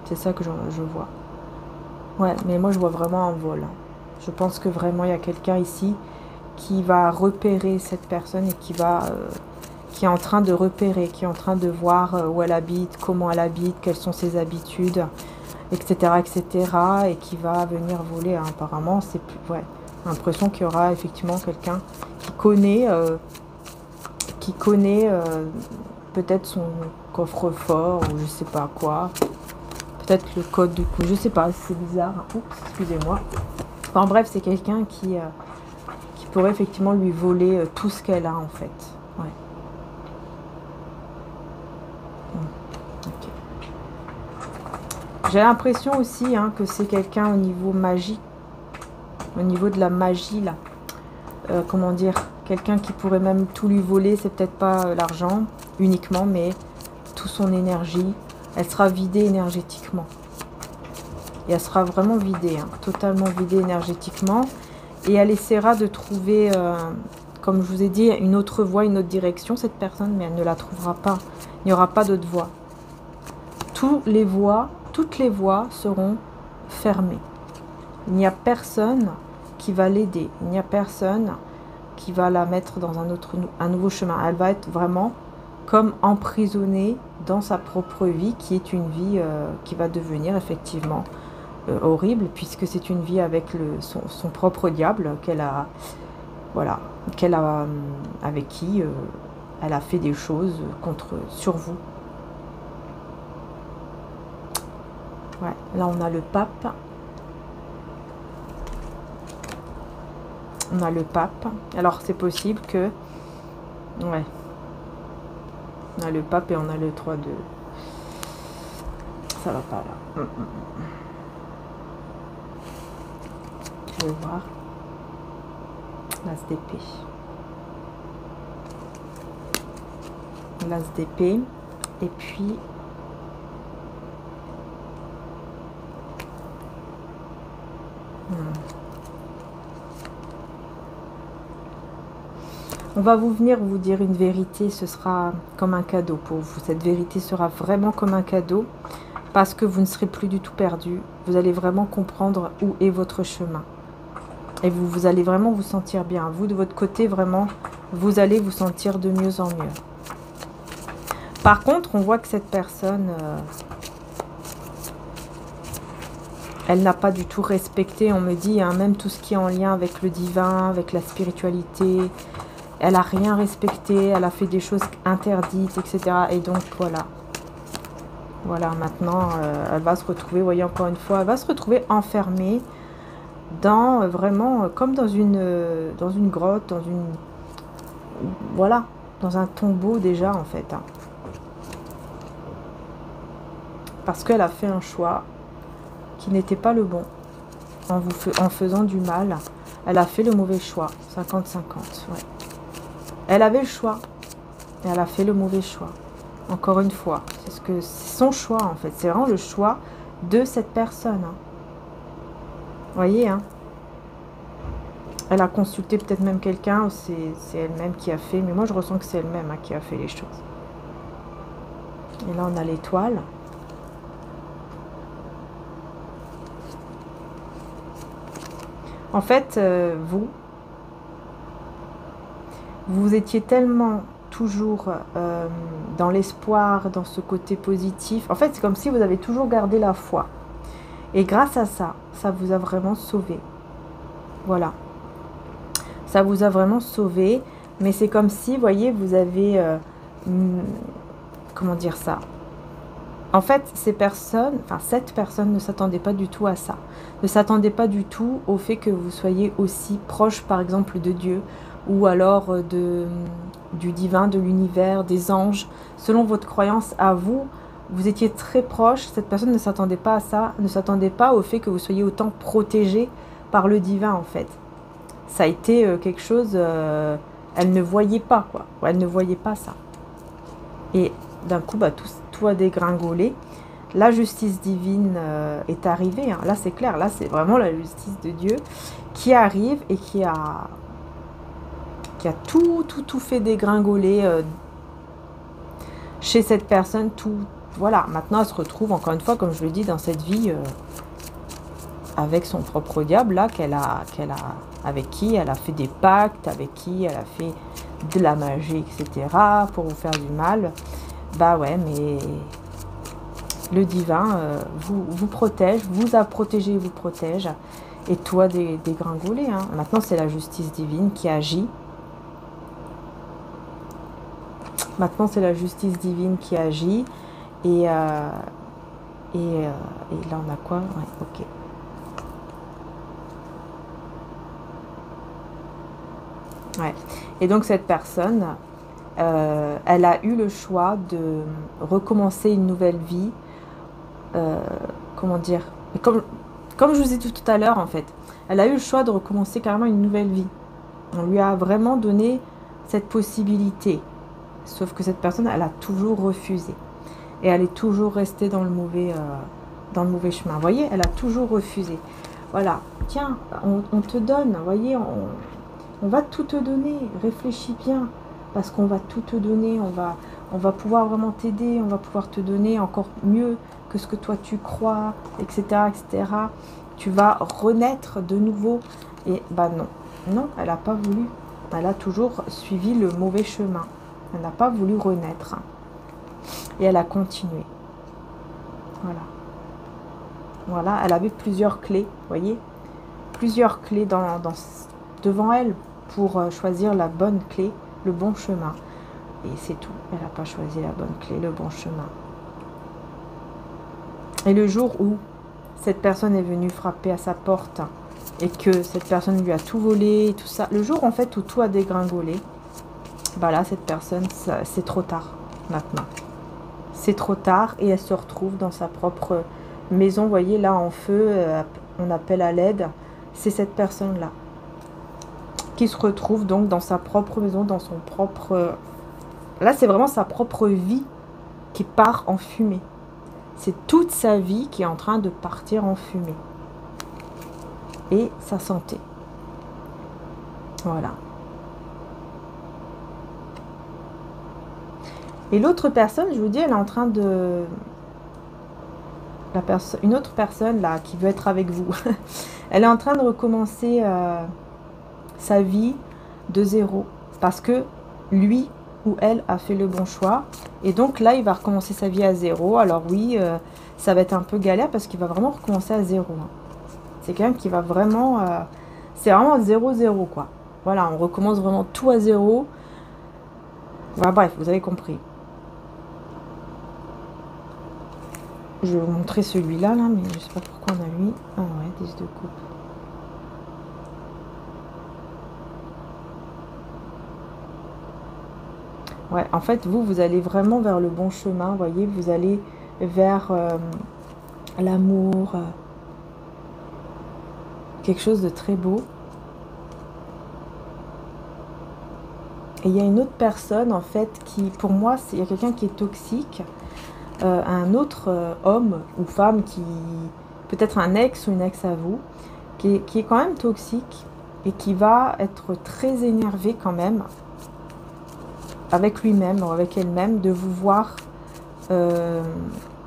c'est ça que je vois. Ouais, mais moi je vois vraiment un vol. Je pense que vraiment il y a quelqu'un ici qui va repérer cette personne et qui est en train de repérer, qui est en train de voir où elle habite, comment elle habite, quelles sont ses habitudes, etc., et qui va venir voler. Hein. Apparemment, c'est plus, ouais, l'impression qu'il y aura effectivement quelqu'un qui connaît peut-être son coffre-fort ou je sais pas quoi, peut-être le code du coup, je sais pas, c'est bizarre. Oups, excusez-moi. Enfin bref, c'est quelqu'un qui pourrait effectivement lui voler tout ce qu'elle a en fait. Ouais. Okay. J'ai l'impression aussi que c'est quelqu'un au niveau magie, au niveau de la magie là. Comment dire, quelqu'un qui pourrait même tout lui voler, c'est peut-être pas l'argent uniquement, mais toute son énergie, elle sera vidée énergétiquement. Et elle sera vraiment vidée, totalement vidée énergétiquement. Et elle essaiera de trouver, comme je vous ai dit, une autre voie, une autre direction, cette personne, mais elle ne la trouvera pas. Il n'y aura pas d'autre voie. Toutes les voies seront fermées. Il n'y a personne qui va l'aider. Il n'y a personne qui va la mettre dans un nouveau chemin. Elle va être vraiment comme emprisonnée dans sa propre vie, qui est une vie qui va devenir effectivement horrible, puisque c'est une vie avec son propre diable qu'elle a, voilà, avec qui elle a fait des choses sur vous. Ouais, là on a le pape. On a le pape. Alors c'est possible que... Ouais. On a le pape et on a le 3 de... Ça va pas là. Je vais voir. L'as d'épée. L'as d'épée. Et puis... On va venir vous dire une vérité, ce sera comme un cadeau pour vous. Cette vérité sera vraiment comme un cadeau parce que vous ne serez plus du tout perdu. Vous allez vraiment comprendre où est votre chemin. Et vous allez vraiment vous sentir bien. Vous, de votre côté, vraiment, vous allez vous sentir de mieux en mieux. Par contre, on voit que cette personne, elle n'a pas du tout respecté, on me dit, hein, même tout ce qui est en lien avec le divin, avec la spiritualité. Elle n'a rien respecté, elle a fait des choses interdites, etc. Et donc, voilà. Voilà, maintenant, elle va se retrouver, vous voyez, encore une fois, elle va se retrouver enfermée dans, vraiment, comme dans une grotte, dans une... Voilà, dans un tombeau déjà, en fait. Hein. Parce qu'elle a fait un choix qui n'était pas le bon. En faisant du mal, elle a fait le mauvais choix. 50-50, ouais. Elle avait le choix. Et elle a fait le mauvais choix. Encore une fois. C'est son choix, en fait. C'est vraiment le choix de cette personne. Hein. Vous voyez, hein. Elle a consulté peut-être même quelqu'un, ou c'est elle-même qui a fait. Mais moi, je ressens que c'est elle-même hein, qui a fait les choses. Et là, on a l'étoile. En fait, vous étiez tellement toujours dans l'espoir, dans ce côté positif. En fait, c'est comme si vous avez toujours gardé la foi. Et grâce à ça, ça vous a vraiment sauvé. Voilà. Ça vous a vraiment sauvé. Mais c'est comme si, vous voyez, vous avez... comment dire ça? En fait, cette personne ne s'attendait pas du tout à ça. Ne s'attendait pas du tout au fait que vous soyez aussi proche, par exemple, de Dieu, ou alors du divin, de l'univers, des anges. Selon votre croyance à vous, vous étiez très proche. Cette personne ne s'attendait pas à ça, ne s'attendait pas au fait que vous soyez autant protégé par le divin, en fait. Ça a été quelque chose... elle ne voyait pas, quoi. Elle ne voyait pas ça. Et d'un coup, bah, tout a dégringolé. La justice divine est arrivée. Hein. Là, c'est clair. Là, c'est vraiment la justice de Dieu qui arrive et qui a tout fait dégringoler chez cette personne. Voilà. Maintenant, elle se retrouve, encore une fois, comme je le dis, dans cette vie avec son propre diable, là, avec qui elle a fait des pactes, avec qui elle a fait de la magie, etc., pour vous faire du mal. Bah ouais, mais le divin vous protège, vous a protégé, vous protège, et toi dégringoler. Hein. Maintenant, c'est la justice divine qui agit. Maintenant, c'est la justice divine qui agit. Et là, on a quoi? Ouais, ok. Ouais. Et donc, cette personne... elle a eu le choix de recommencer une nouvelle vie. Comment dire? Comme je vous ai dit tout à l'heure, en fait, elle a eu le choix de recommencer carrément une nouvelle vie. On lui a vraiment donné cette possibilité. Sauf que cette personne, elle a toujours refusé. Et elle est toujours restée dans le mauvais chemin. Vous voyez, elle a toujours refusé. Voilà, tiens, on te donne, vous voyez, on va tout te donner. Réfléchis bien. Parce qu'on va tout te donner, on va pouvoir vraiment t'aider, on va pouvoir te donner encore mieux que ce que toi tu crois, etc., etc. Tu vas renaître de nouveau. Et bah non, non, elle n'a pas voulu. Elle a toujours suivi le mauvais chemin. Elle n'a pas voulu renaître. Et elle a continué. Voilà. Voilà, elle avait plusieurs clés, vous voyez, plusieurs clés devant elle pour choisir la bonne clé, le bon chemin. Et c'est tout. Elle n'a pas choisi la bonne clé, le bon chemin. Et le jour où cette personne est venue frapper à sa porte et que cette personne lui a tout volé, tout ça, le jour en fait où tout a dégringolé, bah là, cette personne, c'est trop tard maintenant. C'est trop tard et elle se retrouve dans sa propre maison. Vous voyez, là, en feu, on appelle à l'aide. C'est cette personne-là qui se retrouve donc dans sa propre maison, dans son propre... Là, c'est vraiment sa propre vie qui part en fumée. C'est toute sa vie qui est en train de partir en fumée. Et sa santé. Voilà. Et l'autre personne, je vous dis, elle est en train de une autre personne là qui veut être avec vous, elle est en train de recommencer sa vie de zéro parce que lui ou elle a fait le bon choix et donc là il va recommencer sa vie à zéro. Alors oui, ça va être un peu galère parce qu'il va vraiment recommencer à zéro, hein. C'est quelqu'un qui va vraiment c'est vraiment 0-0 quoi. Voilà, on recommence vraiment tout à zéro. Voilà, bref, vous avez compris. Je vais vous montrer celui-là, là, mais je sais pas pourquoi on a lui. Ah ouais, 10 de coupe. Ouais, en fait, vous allez vraiment vers le bon chemin, vous voyez, vous allez vers l'amour, quelque chose de très beau. Et il y a une autre personne, en fait, qui, pour moi, il y a quelqu'un qui est toxique, un autre homme ou femme qui, peut-être un ex ou une ex à vous, qui est quand même toxique et qui va être très énervé quand même, avec lui-même ou avec elle-même, de vous voir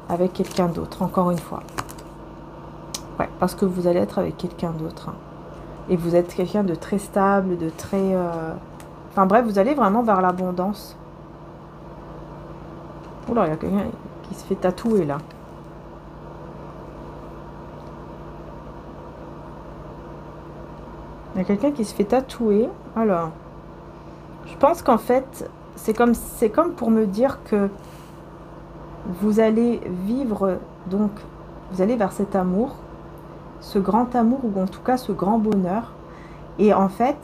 avec quelqu'un d'autre, encore une fois. Ouais, parce que vous allez être avec quelqu'un d'autre. Hein. Et vous êtes quelqu'un de très stable, de très... Enfin bref, vous allez vraiment vers l'abondance. Oula, il y a quelqu'un qui se fait tatouer là. Il y a quelqu'un qui se fait tatouer. Alors, je pense qu'en fait, c'est comme pour me dire que vous allez vivre, donc, vous allez vers cet amour, ce grand amour, ou en tout cas ce grand bonheur. Et en fait,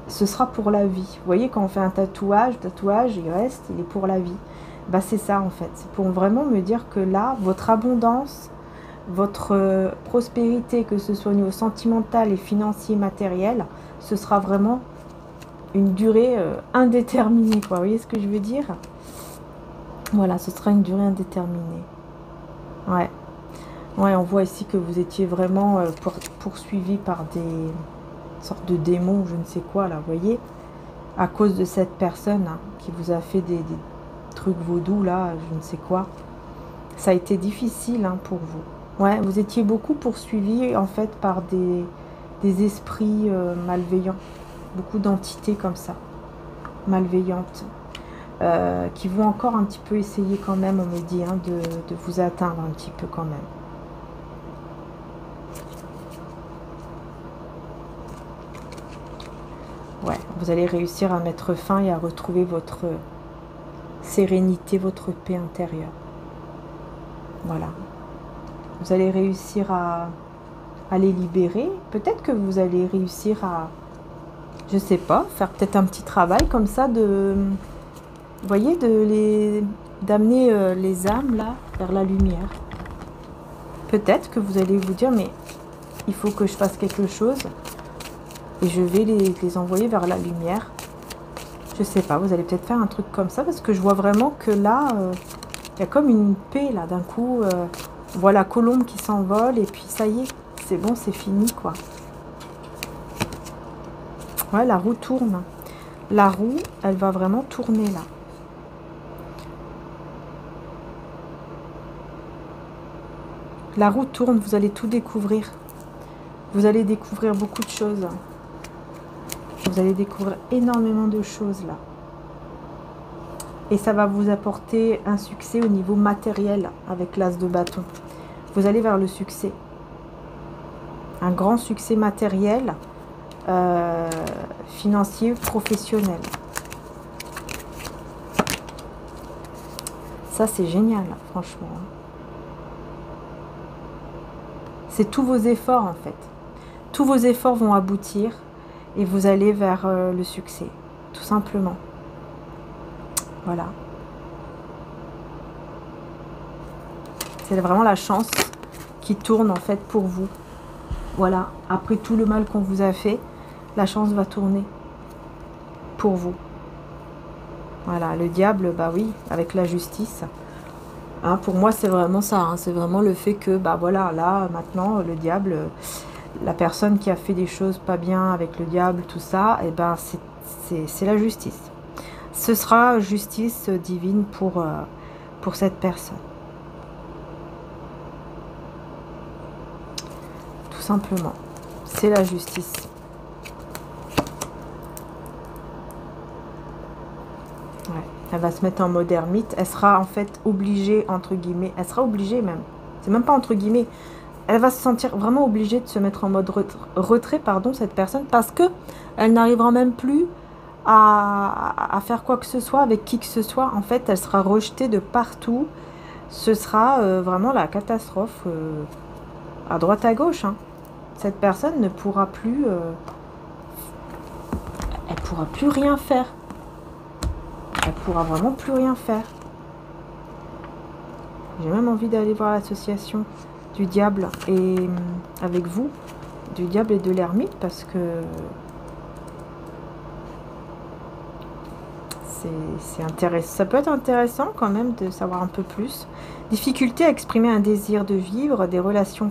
ce sera pour la vie. Vous voyez, quand on fait un tatouage, il reste, il est pour la vie. Bah, c'est ça en fait. C'est pour vraiment me dire que là, votre abondance, votre prospérité, que ce soit au niveau sentimental et financier, matériel, ce sera vraiment une durée indéterminée, quoi. Vous voyez ce que je veux dire? Voilà, ce sera une durée indéterminée. Ouais. Ouais, on voit ici que vous étiez vraiment poursuivi par des sortes de démons, je ne sais quoi, là, vous voyez, à cause de cette personne hein, qui vous a fait des trucs vaudous, là, je ne sais quoi. Ça a été difficile hein, pour vous. Ouais, vous étiez beaucoup poursuivi, en fait, par des esprits malveillants. Beaucoup d'entités comme ça, malveillantes, qui vont encore un petit peu essayer quand même, on me dit, hein, de vous atteindre un petit peu quand même. Ouais, vous allez réussir à mettre fin et à retrouver votre sérénité, votre paix intérieure. Voilà. Vous allez réussir à les libérer. Peut-être que vous allez réussir à, je sais pas, faire peut-être un petit travail comme ça de, vous voyez, d'amener les âmes là vers la lumière. Peut-être que vous allez vous dire, mais il faut que je fasse quelque chose. Et je vais les envoyer vers la lumière. Je sais pas, vous allez peut-être faire un truc comme ça. Parce que je vois vraiment que là, il y a comme une paix là. D'un coup, on voit la colombe qui s'envole. Et puis ça y est, c'est bon, c'est fini quoi. Ouais, la roue tourne. La roue, elle va vraiment tourner là. La roue tourne, vous allez tout découvrir. Vous allez découvrir beaucoup de choses. Vous allez découvrir énormément de choses là. Et ça va vous apporter un succès au niveau matériel avec l'as de bâton. Vous allez vers le succès. Un grand succès matériel, financier, professionnel. Ça c'est génial, franchement. C'est tous vos efforts en fait. Tous vos efforts vont aboutir. Et vous allez vers le succès, tout simplement. Voilà. C'est vraiment la chance qui tourne en fait pour vous. Voilà. Après tout le mal qu'on vous a fait, la chance va tourner pour vous. Voilà. Le diable, bah oui, avec la justice. Hein, pour moi, c'est vraiment ça. Hein, c'est vraiment le fait que, bah voilà, là, maintenant, le diable... La personne qui a fait des choses pas bien avec le diable, tout ça, et ben c'est la justice. Ce sera justice divine pour cette personne. simplement. C'est la justice. Ouais. Elle va se mettre en mode ermite. Elle sera en fait obligée, entre guillemets. Elle sera obligée même. C'est même pas entre guillemets. Elle va se sentir vraiment obligée de se mettre en mode retrait, pardon, cette personne, parce que elle n'arrivera même plus à faire quoi que ce soit avec qui que ce soit. En fait, elle sera rejetée de partout. Ce sera vraiment la catastrophe à droite à gauche. Hein. Cette personne ne pourra plus... elle pourra plus rien faire. Elle pourra vraiment plus rien faire. J'ai même envie d'aller voir l'association du diable et avec vous, du diable et de l'ermite, parce que c'est intéressant. Ça peut être intéressant quand même de savoir un peu plus. Difficulté à exprimer un désir de vivre des relations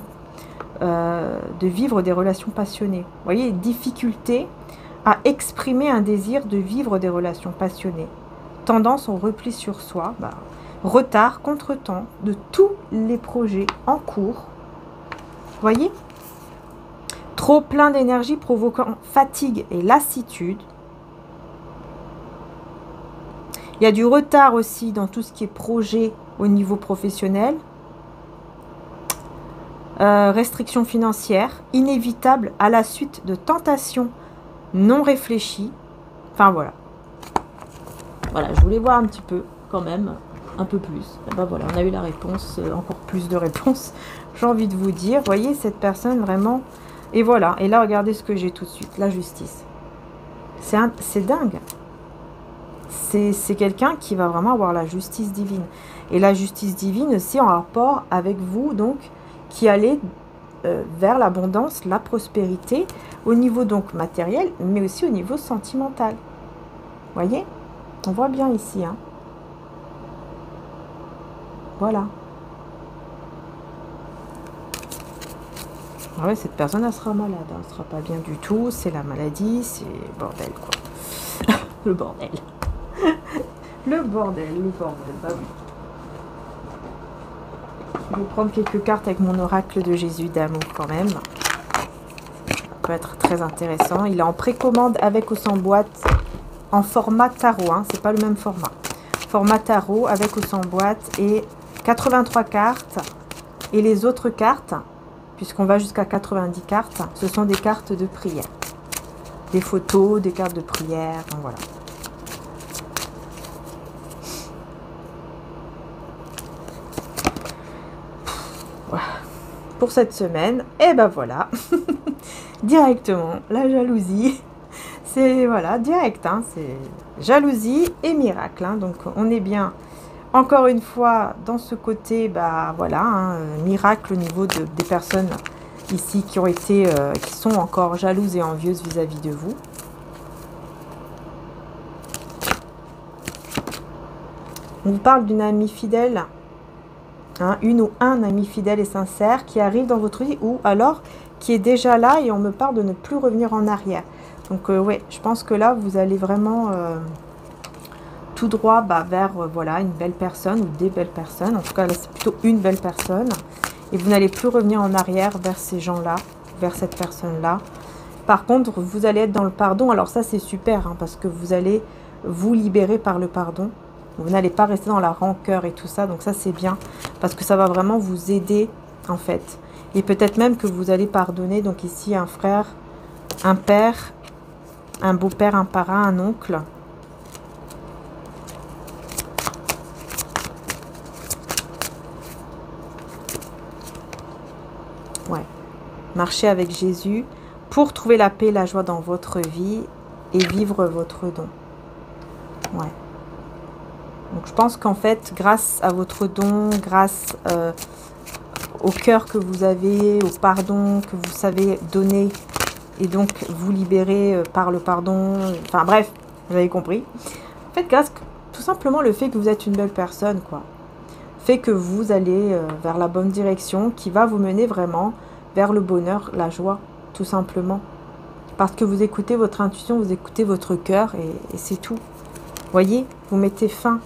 passionnées. Vous voyez, difficulté à exprimer un désir de vivre des relations passionnées. Tendance au repli sur soi, retard, contretemps de tous les projets en cours. Voyez, trop plein d'énergie provoquant fatigue et lassitude. Il y a du retard aussi dans tout ce qui est projet au niveau professionnel. Restrictions financières, inévitables à la suite de tentations non réfléchies. Enfin voilà. Voilà, je voulais voir un petit peu quand même, un peu plus. Et ben voilà, on a eu la réponse, encore plus de réponses. J'ai envie de vous dire, voyez cette personne vraiment. Et voilà, et là regardez ce que j'ai tout de suite, la justice. C'est dingue. C'est quelqu'un qui va vraiment avoir la justice divine. Et la justice divine aussi en rapport avec vous, donc, qui allez vers l'abondance, la prospérité, au niveau donc matériel, mais aussi au niveau sentimental. Voyez, on voit bien ici. Hein. Voilà. Ah ouais, cette personne, elle sera malade. Elle ne sera pas bien du tout. C'est la maladie, c'est bordel, quoi. Le bordel. Le bordel, le bordel. Bah oui. Je vais prendre quelques cartes avec mon oracle de Jésus d'amour quand même. Ça peut être très intéressant. Il est en précommande avec ou sans boîte en format tarot. Hein. C'est pas le même format. Format tarot avec ou sans boîte et 83 cartes. Et les autres cartes, puisqu'on va jusqu'à 90 cartes, ce sont des cartes de prière. Des photos, des cartes de prière, voilà. Pour cette semaine, et ben voilà, directement, la jalousie, c'est voilà, direct, hein, c'est jalousie et miracle, hein, donc on est bien, encore une fois, dans ce côté, bah voilà, hein, miracle au niveau des personnes ici qui ont été, qui sont encore jalouses et envieuses vis-à-vis de vous. On vous parle d'une amie fidèle. Hein, une ou un ami fidèle et sincère qui arrive dans votre vie ou alors qui est déjà là et on me parle de ne plus revenir en arrière. Donc ouais, je pense que là vous allez vraiment tout droit vers voilà, une belle personne ou des belles personnes. En tout cas là c'est plutôt une belle personne et vous n'allez plus revenir en arrière vers ces gens-là, vers cette personne-là. Par contre vous allez être dans le pardon. Alors ça c'est super hein, parce que vous allez vous libérer par le pardon. Vous n'allez pas rester dans la rancœur et tout ça. Donc ça, c'est bien. Parce que ça va vraiment vous aider, en fait. Et peut-être même que vous allez pardonner. Donc ici, un frère, un père, un beau-père, un parrain, un oncle. Ouais. Marchez avec Jésus pour trouver la paix et la joie dans votre vie et vivre votre don. Ouais. Donc je pense qu'en fait, grâce à votre don, grâce au cœur que vous avez, au pardon que vous savez donner, et donc vous libérer par le pardon, enfin bref, vous avez compris. En fait, grâce, tout simplement le fait que vous êtes une belle personne, quoi, fait que vous allez vers la bonne direction, qui va vous mener vraiment vers le bonheur, la joie, tout simplement. Parce que vous écoutez votre intuition, vous écoutez votre cœur, et c'est tout. Voyez, vous mettez fin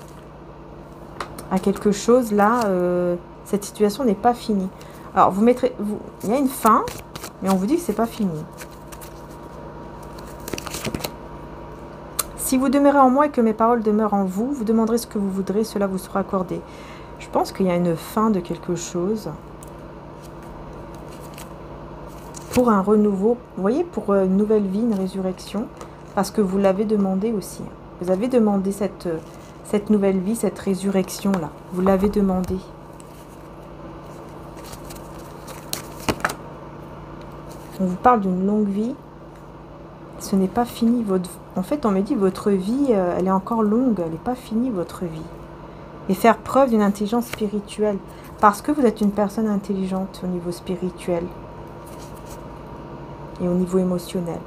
à quelque chose, là, cette situation n'est pas finie. Alors, vous mettrez, il y a une fin, Mais on vous dit que c'est pas fini. Si vous demeurez en moi et que mes paroles demeurent en vous, vous demanderez ce que vous voudrez, cela vous sera accordé. Je pense qu'il y a une fin de quelque chose. Pour un renouveau, vous voyez, pour une nouvelle vie, une résurrection, parce que vous l'avez demandé aussi. Vous avez demandé cette nouvelle vie, cette résurrection-là. Vous l'avez demandé. On vous parle d'une longue vie. Ce n'est pas fini. En fait, on me dit votre vie, elle est encore longue. Elle n'est pas finie, votre vie. Et faire preuve d'une intelligence spirituelle. Parce que vous êtes une personne intelligente au niveau spirituel. Et au niveau émotionnel.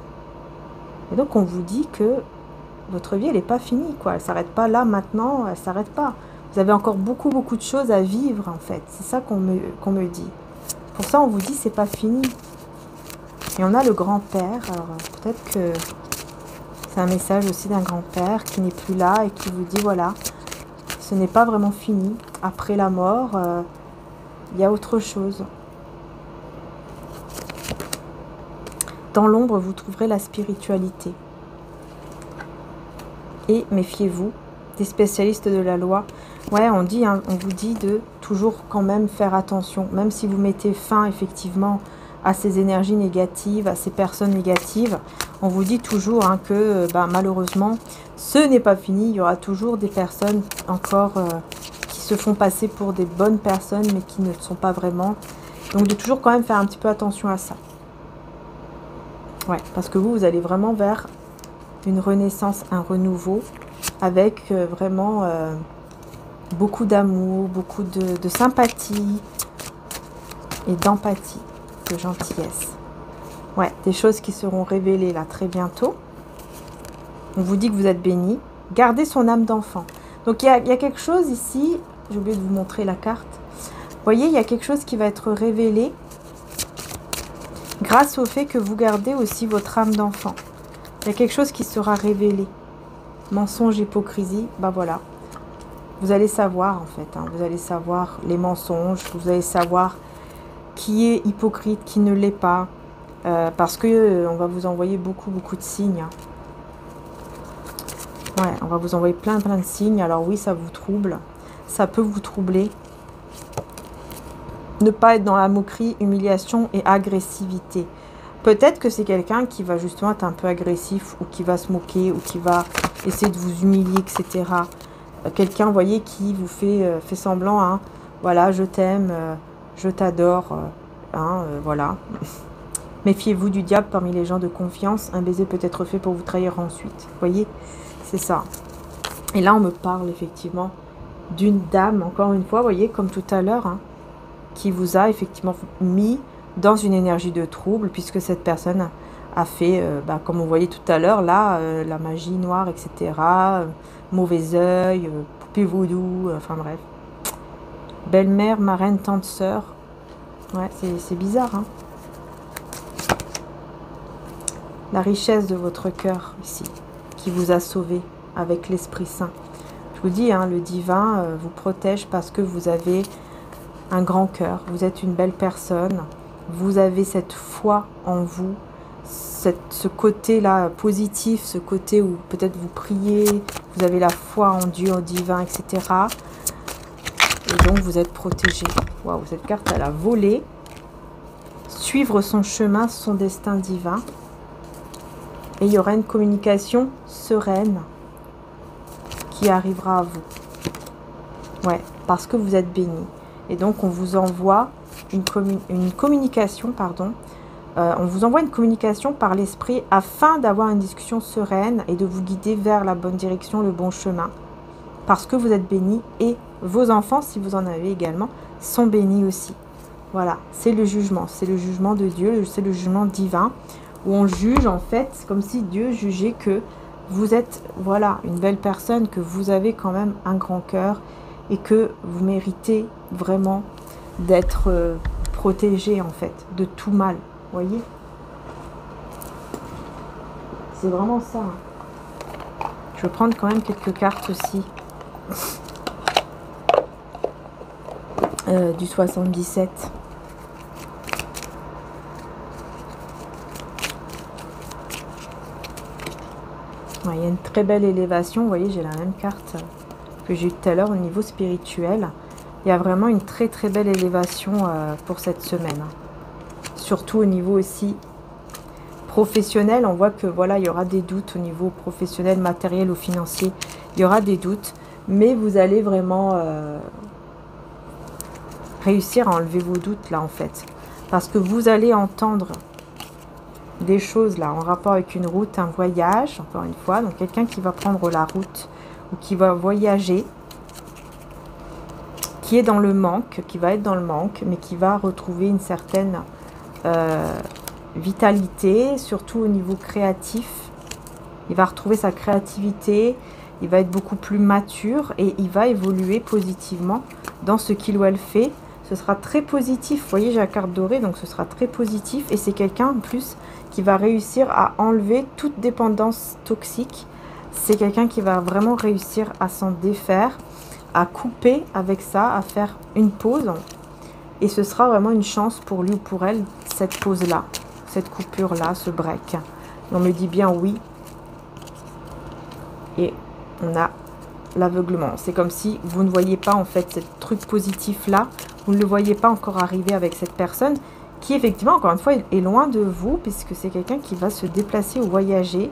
Et donc, on vous dit que votre vie, elle n'est pas finie, quoi. Elle ne s'arrête pas là, maintenant. Elle ne s'arrête pas. Vous avez encore beaucoup, beaucoup de choses à vivre, en fait. C'est ça qu'on me dit. Pour ça, on vous dit, c'est pas fini. Et on a le grand-père. Alors, peut-être que c'est un message aussi d'un grand-père qui n'est plus là et qui vous dit, voilà, ce n'est pas vraiment fini. Après la mort, il y a autre chose. Dans l'ombre, vous trouverez la spiritualité. Et méfiez-vous des spécialistes de la loi. Ouais, on vous dit de toujours quand même faire attention. Même si vous mettez fin, effectivement, à ces énergies négatives, à ces personnes négatives, on vous dit toujours que malheureusement, ce n'est pas fini. Il y aura toujours des personnes encore qui se font passer pour des bonnes personnes, mais qui ne le sont pas vraiment. Donc, de toujours quand même faire un petit peu attention à ça. Ouais, parce que vous allez vraiment vers une renaissance, un renouveau, avec vraiment beaucoup d'amour, beaucoup de sympathie et d'empathie, de gentillesse. Ouais, des choses qui seront révélées là très bientôt. On vous dit que vous êtes béni. Gardez son âme d'enfant. Donc il y a quelque chose ici, j'ai oublié de vous montrer la carte. Vous voyez, il y a quelque chose qui va être révélé grâce au fait que vous gardez aussi votre âme d'enfant. Il y a quelque chose qui sera révélé. Mensonge, hypocrisie, voilà. Vous allez savoir en fait, vous allez savoir les mensonges, vous allez savoir qui est hypocrite, qui ne l'est pas. Parce que on va vous envoyer beaucoup de signes. Ouais, on va vous envoyer plein de signes. Alors oui, ça vous trouble. Ça peut vous troubler. Ne pas être dans la moquerie, humiliation et agressivité. Peut-être que c'est quelqu'un qui va justement être un peu agressif ou qui va se moquer ou qui va essayer de vous humilier, etc. Quelqu'un, vous voyez, qui vous fait semblant, voilà, je t'aime, je t'adore, voilà. Méfiez-vous du diable parmi les gens de confiance. Un baiser peut être fait pour vous trahir ensuite. Vous voyez, c'est ça. Et là, on me parle effectivement d'une dame, encore une fois, vous voyez, comme tout à l'heure, qui vous a effectivement mis dans une énergie de trouble, puisque cette personne a fait, comme on voyait tout à l'heure, là, la magie noire, etc., mauvais œil, poupée vaudou, enfin bref. Belle-mère, marraine, tante, sœur. Ouais, c'est bizarre, La richesse de votre cœur, ici, qui vous a sauvé avec l'Esprit Saint. Je vous dis, le divin vous protège parce que vous avez un grand cœur, vous êtes une belle personne, vous avez cette foi en vous, ce côté-là positif, ce côté où peut-être vous priez, vous avez la foi en Dieu, au divin, etc. Et donc vous êtes protégé. Waouh, cette carte, elle a volé. Suivre son chemin, son destin divin. Et il y aura une communication sereine qui arrivera à vous. Ouais, parce que vous êtes béni. Et donc, on vous envoie une communication, pardon. On vous envoie une communication par l'esprit afin d'avoir une discussion sereine et de vous guider vers la bonne direction, le bon chemin. Parce que vous êtes béni et vos enfants, si vous en avez également, sont bénis aussi. Voilà, c'est le jugement de Dieu, c'est le jugement divin où on juge en fait, comme si Dieu jugeait que vous êtes, voilà, une belle personne, que vous avez quand même un grand cœur et que vous méritez vraiment d'être protégé en fait de tout mal, voyez. C'est vraiment ça. Je vais prendre quand même quelques cartes aussi du 77. Ouais, il y a une très belle élévation. Vous voyez, j'ai la même carte que j'ai eu tout à l'heure au niveau spirituel. Il y a vraiment une très très belle élévation pour cette semaine. Surtout au niveau aussi professionnel. On voit que voilà, il y aura des doutes au niveau professionnel, matériel ou financier. Il y aura des doutes. Mais vous allez vraiment réussir à enlever vos doutes là en fait. Parce que vous allez entendre des choses là en rapport avec une route, un voyage, encore une fois. Donc quelqu'un qui va prendre la route ou qui va voyager, qui est dans le manque, qui va être dans le manque, mais qui va retrouver une certaine vitalité, surtout au niveau créatif. Il va retrouver sa créativité, il va être beaucoup plus mature et il va évoluer positivement dans ce qu'il ou elle fait. Ce sera très positif. Vous voyez, j'ai la carte dorée, donc ce sera très positif. Et c'est quelqu'un en plus qui va réussir à enlever toute dépendance toxique. C'est quelqu'un qui va vraiment réussir à s'en défaire, à couper avec ça, à faire une pause. Et ce sera vraiment une chance pour lui ou pour elle, cette pause-là, cette coupure-là, ce break. Et on me dit bien oui. Et on a l'aveuglement. C'est comme si vous ne voyez pas en fait ce truc positif-là. Vous ne le voyez pas encore arriver avec cette personne qui effectivement, encore une fois, est loin de vous puisque c'est quelqu'un qui va se déplacer ou voyager.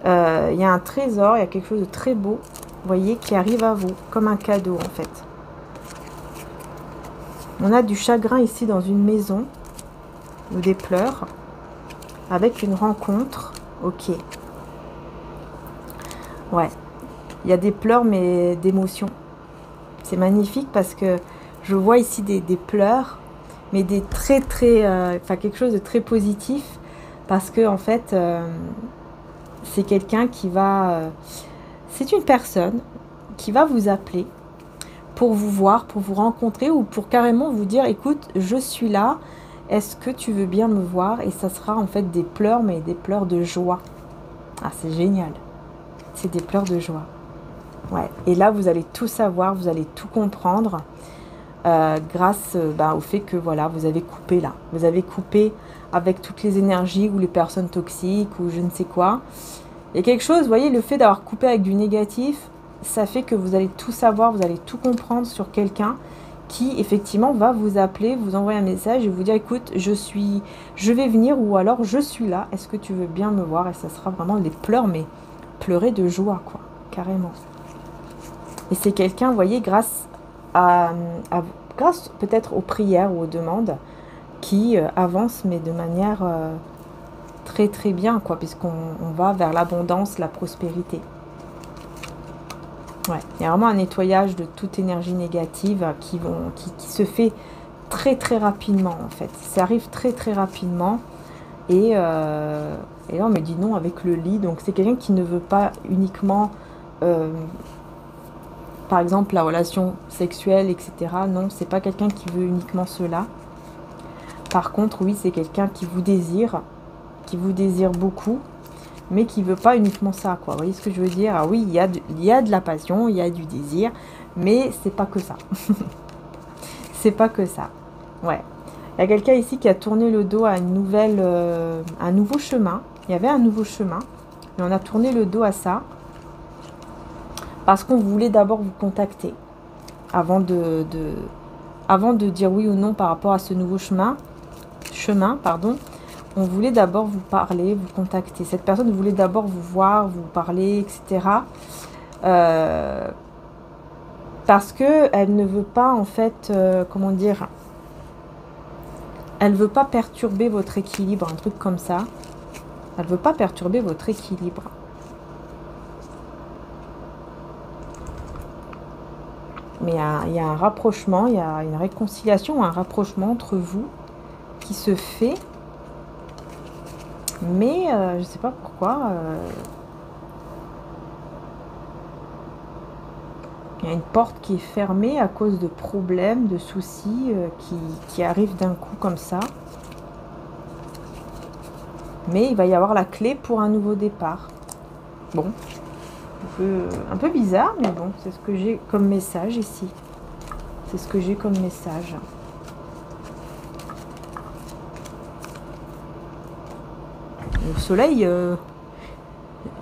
Il y a un trésor, il y a quelque chose de très beau, vous voyez, qui arrive à vous, comme un cadeau en fait. On a du chagrin ici dans une maison, ou des pleurs, avec une rencontre, ok. Ouais, il y a des pleurs mais d'émotion. C'est magnifique parce que je vois ici des pleurs, mais des très, enfin quelque chose de très positif, parce que en fait, c'est quelqu'un qui va, c'est une personne qui va vous appeler pour vous voir, pour vous rencontrer ou pour carrément vous dire, écoute, je suis là, est-ce que tu veux bien me voir? Et ça sera en fait des pleurs, mais des pleurs de joie. Ah, c'est génial. C'est des pleurs de joie. Ouais. Et là, vous allez tout savoir, vous allez tout comprendre grâce au fait que voilà, vous avez coupé là. Vous avez coupé avec toutes les énergies ou les personnes toxiques ou je ne sais quoi. Il y a quelque chose, vous voyez, le fait d'avoir coupé avec du négatif, ça fait que vous allez tout savoir, vous allez tout comprendre sur quelqu'un qui, effectivement, va vous appeler, vous envoyer un message et vous dire, écoute, je vais venir ou alors je suis là, est-ce que tu veux bien me voir? Et ça sera vraiment des pleurs, mais pleurer de joie, quoi, carrément. Et c'est quelqu'un, vous voyez, grâce peut-être aux prières ou aux demandes, qui avance, mais de manière très très bien, quoi, puisqu'on va vers l'abondance, la prospérité. Ouais, il y a vraiment un nettoyage de toute énergie négative qui se fait très très rapidement en fait. Ça arrive très très rapidement et là on me dit non avec le lit. Donc c'est quelqu'un qui ne veut pas uniquement par exemple la relation sexuelle, etc. Non, c'est pas quelqu'un qui veut uniquement cela. Par contre, oui, c'est quelqu'un qui vous désire beaucoup, mais qui veut pas uniquement ça, quoi. Vous voyez ce que je veux dire? Ah oui, il y a de la passion, il y a du désir, mais c'est pas que ça. C'est pas que ça. Ouais. Il y a quelqu'un ici qui a tourné le dos à un nouveau chemin. Il y avait un nouveau chemin, mais on a tourné le dos à ça parce qu'on voulait d'abord vous contacter avant de dire oui ou non par rapport à ce nouveau chemin, pardon. On voulait d'abord vous parler, vous contacter. Cette personne voulait d'abord vous voir, vous parler, etc. Parce qu'elle ne veut pas, en fait, comment dire, elle ne veut pas perturber votre équilibre, un truc comme ça. Elle ne veut pas perturber votre équilibre. Mais il y a un rapprochement, il y a une réconciliation, un rapprochement entre vous qui se fait. Mais je ne sais pas pourquoi. Il y a une porte qui est fermée à cause de problèmes, de soucis qui arrivent d'un coup comme ça. Mais il va y avoir la clé pour un nouveau départ. Bon, un peu bizarre, mais bon, c'est ce que j'ai comme message ici. C'est ce que j'ai comme message. Le soleil,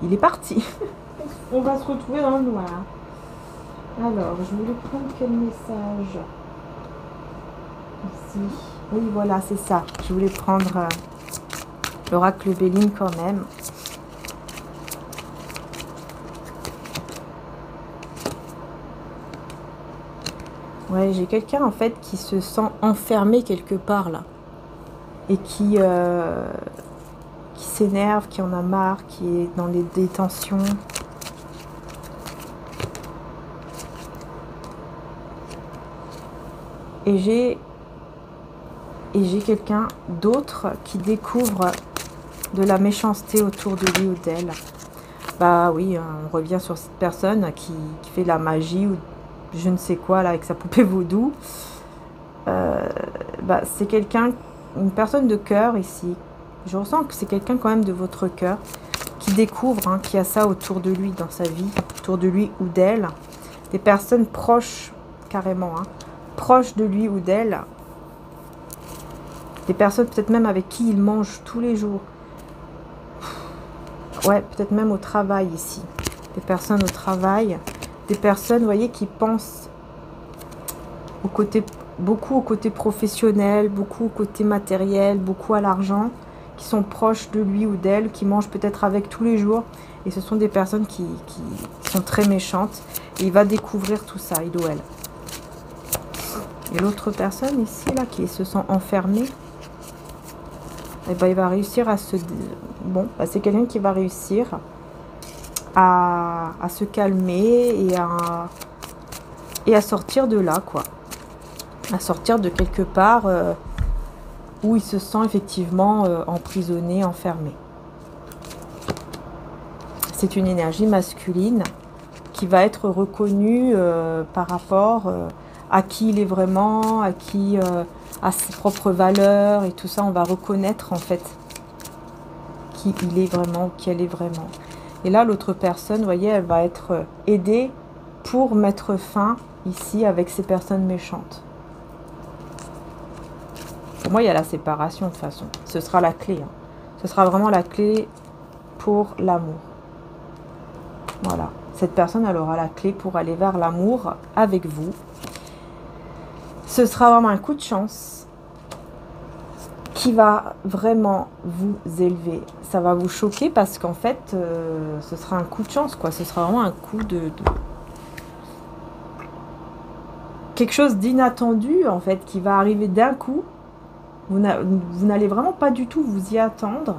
il est parti. On va se retrouver dans le noir. Alors, je voulais prendre quel message? Ici. Oui, voilà, c'est ça. Je voulais prendre l'oracle Béline quand même. Ouais, j'ai quelqu'un en fait qui se sent enfermé quelque part là. Et qui s'énerve, qui en a marre, qui est dans les détentions. Et j'ai quelqu'un d'autre qui découvre de la méchanceté autour de lui ou d'elle. Bah oui, on revient sur cette personne qui fait de la magie ou je ne sais quoi là avec sa poupée vaudou. Bah, c'est quelqu'un, une personne de cœur ici. Je ressens que c'est quelqu'un quand même de votre cœur qui découvre, hein, qui a ça autour de lui dans sa vie, autour de lui ou d'elle. Des personnes proches, carrément, hein, proches de lui ou d'elle. Des personnes peut-être même avec qui il mange tous les jours. Ouais, peut-être même au travail ici. Des personnes au travail. Des personnes, vous voyez, qui pensent beaucoup au côté professionnel, beaucoup au côté matériel, beaucoup à l'argent, qui sont proches de lui ou d'elle, qui mangent peut-être avec tous les jours. Et ce sont des personnes qui sont très méchantes. Et il va découvrir tout ça, il ou elle. Et l'autre personne ici, là, qui se sent enfermée, eh ben, il va réussir à se... Bon, bah, c'est quelqu'un qui va réussir à se calmer et à sortir de là, quoi. À sortir de quelque part où il se sent effectivement emprisonné, enfermé. C'est une énergie masculine qui va être reconnue par rapport à qui il est vraiment, à qui... à ses propres valeurs et tout ça, on va reconnaître en fait qui il est vraiment, qui elle est vraiment. Et là, l'autre personne, vous voyez, elle va être aidée pour mettre fin ici avec ces personnes méchantes. Pour moi, il y a la séparation de toute façon. Ce sera la clé. Hein. Ce sera vraiment la clé pour l'amour. Voilà. Cette personne, elle aura la clé pour aller vers l'amour avec vous. Ce sera vraiment un coup de chance qui va vraiment vous élever. Ça va vous choquer parce qu'en fait, ce sera un coup de chance, quoi. Ce sera vraiment un coup de... quelque chose d'inattendu, en fait, qui va arriver d'un coup. Vous n'allez vraiment pas du tout vous y attendre.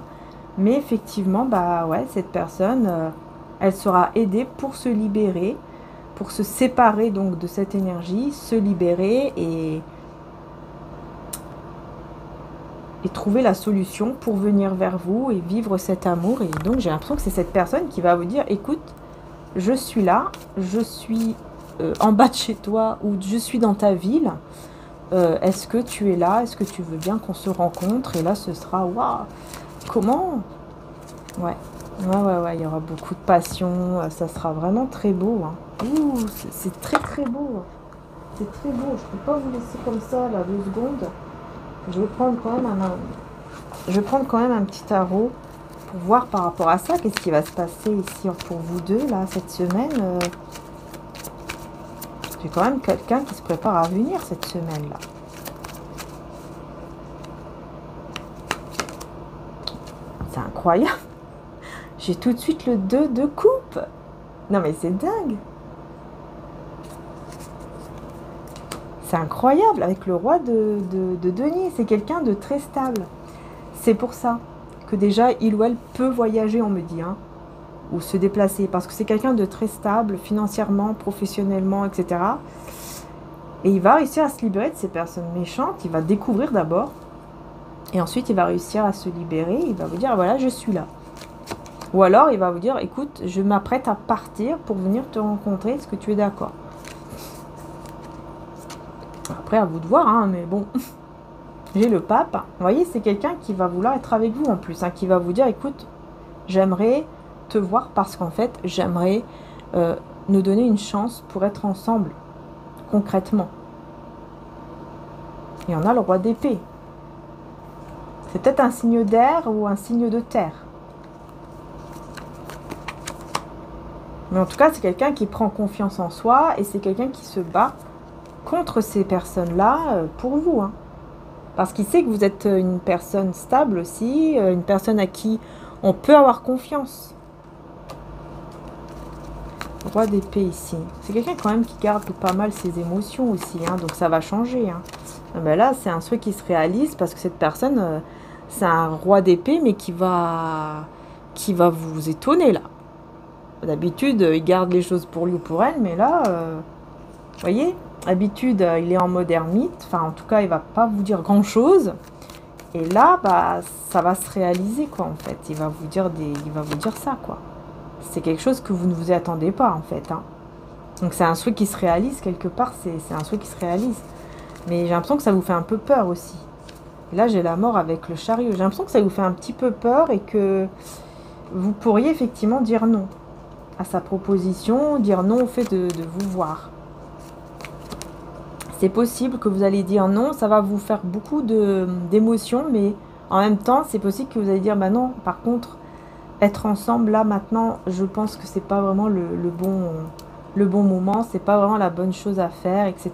Mais effectivement, bah ouais, cette personne, elle sera aidée pour se libérer, pour se séparer donc de cette énergie, se libérer et trouver la solution pour venir vers vous et vivre cet amour. Et donc j'ai l'impression que c'est cette personne qui va vous dire, écoute, je suis là, je suis en bas de chez toi ou je suis dans ta ville. Est-ce que tu es là? Est-ce que tu veux bien qu'on se rencontre? Et là, ce sera, waouh, comment? Ouais, il y aura beaucoup de passion. Ça sera vraiment très beau. Hein. Ouh, c'est très très beau. C'est très beau. Je peux pas vous laisser comme ça, là, 2 secondes. Je vais prendre quand même un petit tarot pour voir par rapport à ça, qu'est-ce qui va se passer ici pour vous deux, là, cette semaine. J'ai quand même quelqu'un qui se prépare à venir cette semaine-là. C'est incroyable. J'ai tout de suite le 2 de coupe. Non mais c'est dingue. C'est incroyable avec le roi de denier. C'est quelqu'un de très stable. C'est pour ça que déjà il ou elle peut voyager, on me dit. Hein, ou se déplacer. Parce que c'est quelqu'un de très stable financièrement, professionnellement, etc. Et il va réussir à se libérer de ces personnes méchantes. Il va découvrir d'abord. Et ensuite, il va réussir à se libérer. Il va vous dire, voilà, je suis là. Ou alors, il va vous dire, écoute, je m'apprête à partir pour venir te rencontrer. Est-ce que tu es d'accord? Après, à vous de voir, hein, mais bon. J'ai le pape. Vous voyez, c'est quelqu'un qui va vouloir être avec vous en plus. Hein, qui va vous dire, écoute, j'aimerais te voir parce qu'en fait, j'aimerais nous donner une chance pour être ensemble, concrètement. Et on a le roi d'épée. C'est peut-être un signe d'air ou un signe de terre. Mais en tout cas, c'est quelqu'un qui prend confiance en soi et c'est quelqu'un qui se bat contre ces personnes-là pour vous. Hein. Parce qu'il sait que vous êtes une personne stable aussi, une personne à qui on peut avoir confiance. Roi d'épée ici. C'est quelqu'un quand même qui garde pas mal ses émotions aussi, hein, donc ça va changer. Hein. Ben là, c'est un souhait qui se réalise parce que cette personne, c'est un roi d'épée, mais qui va vous étonner là. D'habitude, il garde les choses pour lui ou pour elle, mais là, vous voyez, d'habitude, il est en mode ermite, enfin en tout cas, il va pas vous dire grand-chose. Et là, bah, ça va se réaliser quoi en fait. Il va vous dire ça quoi. C'est quelque chose que vous ne vous y attendez pas en fait. Hein. Donc c'est un souhait qui se réalise quelque part, c'est un souhait qui se réalise. Mais j'ai l'impression que ça vous fait un peu peur aussi. Et là j'ai la mort avec le chariot. J'ai l'impression que ça vous fait un petit peu peur et que vous pourriez effectivement dire non à sa proposition, dire non au fait de vous voir. C'est possible que vous allez dire non, ça va vous faire beaucoup d'émotions, mais en même temps c'est possible que vous allez dire bah non, par contre être ensemble là maintenant, je pense que c'est pas vraiment le bon moment, c'est pas vraiment la bonne chose à faire, etc.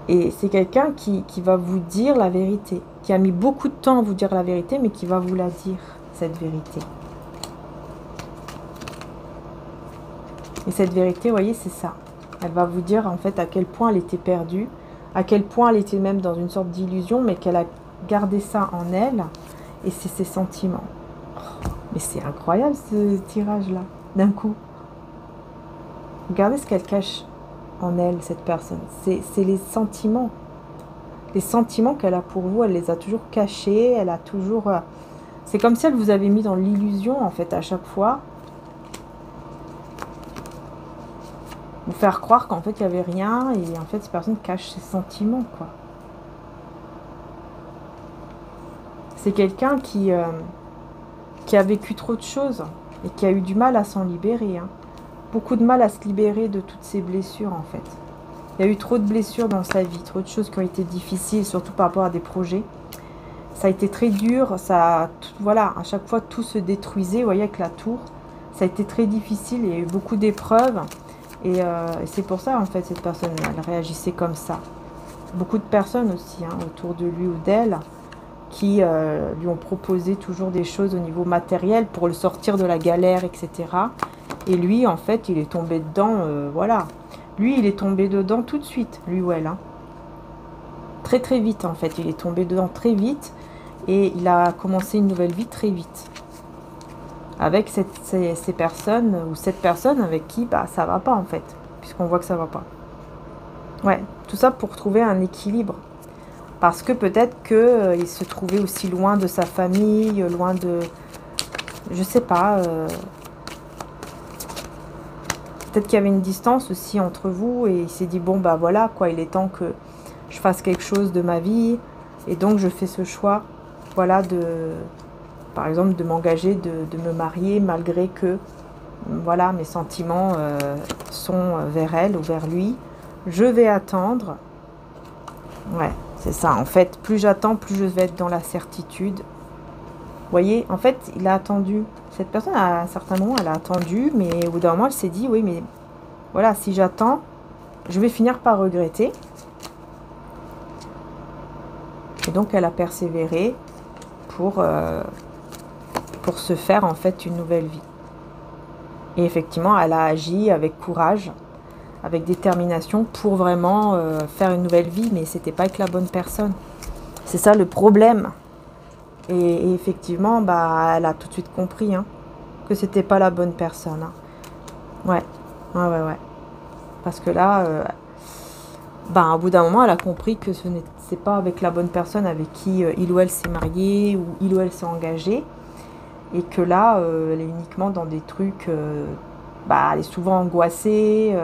Et c'est quelqu'un qui va vous dire la vérité, qui a mis beaucoup de temps à vous dire la vérité, mais qui va vous la dire, cette vérité. Et cette vérité, vous voyez, c'est ça. Elle va vous dire en fait à quel point elle était perdue, à quel point elle était même dans une sorte d'illusion, mais qu'elle a gardé ça en elle, et c'est ses sentiments. Mais c'est incroyable ce tirage-là, d'un coup. Regardez ce qu'elle cache en elle, cette personne. C'est les sentiments. Les sentiments qu'elle a pour vous, elle les a toujours cachés, elle a toujours... c'est comme si elle vous avait mis dans l'illusion, en fait, à chaque fois. Vous faire croire qu'en fait, il n'y avait rien, et en fait, cette personne cache ses sentiments, quoi. C'est quelqu'un qui a vécu trop de choses, et qui a eu du mal à s'en libérer, hein. Beaucoup de mal à se libérer de toutes ces blessures, en fait. Il y a eu trop de blessures dans sa vie, trop de choses qui ont été difficiles, surtout par rapport à des projets. Ça a été très dur, voilà, à chaque fois, tout se détruisait, vous voyez, avec la tour. Ça a été très difficile, il y a eu beaucoup d'épreuves. Et c'est pour ça, en fait, cette personne, elle réagissait comme ça. Beaucoup de personnes aussi, hein, autour de lui ou d'elle, qui lui ont proposé toujours des choses au niveau matériel pour le sortir de la galère, etc. Et lui, en fait, il est tombé dedans, voilà. Lui, il est tombé dedans tout de suite, lui ou elle. Hein. Très, très vite, en fait. Il est tombé dedans très vite. Et il a commencé une nouvelle vie très vite. Avec ces personnes, ou cette personne avec qui, bah, ça va pas, en fait. Puisqu'on voit que ça va pas. Ouais, tout ça pour trouver un équilibre. Parce que peut-être qu'il se trouvait aussi loin de sa famille, loin de... Je sais pas... Peut-être qu'il y avait une distance aussi entre vous et il s'est dit, bon, bah voilà, quoi, il est temps que je fasse quelque chose de ma vie. Et donc, je fais ce choix, voilà, par exemple, de m'engager, de me marier, malgré que, voilà, mes sentiments sont vers elle ou vers lui. Je vais attendre. Ouais, c'est ça. En fait, plus j'attends, plus je vais être dans la certitude. Vous voyez, en fait, il a attendu. Cette personne, à un certain moment, elle a attendu, mais au bout d'un moment, elle s'est dit, oui, mais voilà, si j'attends, je vais finir par regretter. Et donc, elle a persévéré pour se faire, en fait, une nouvelle vie. Et effectivement, elle a agi avec courage, avec détermination pour vraiment faire une nouvelle vie, mais c'était pas avec la bonne personne. C'est ça le problème. Et effectivement, bah, elle a tout de suite compris, hein, que c'était pas la bonne personne. Hein. Ouais. Parce que là, bah, au bout d'un moment, elle a compris que c'est pas avec la bonne personne avec qui il ou elle s'est marié ou il ou elle s'est engagé. Et que là, elle est uniquement dans des trucs... bah, elle est souvent angoissée,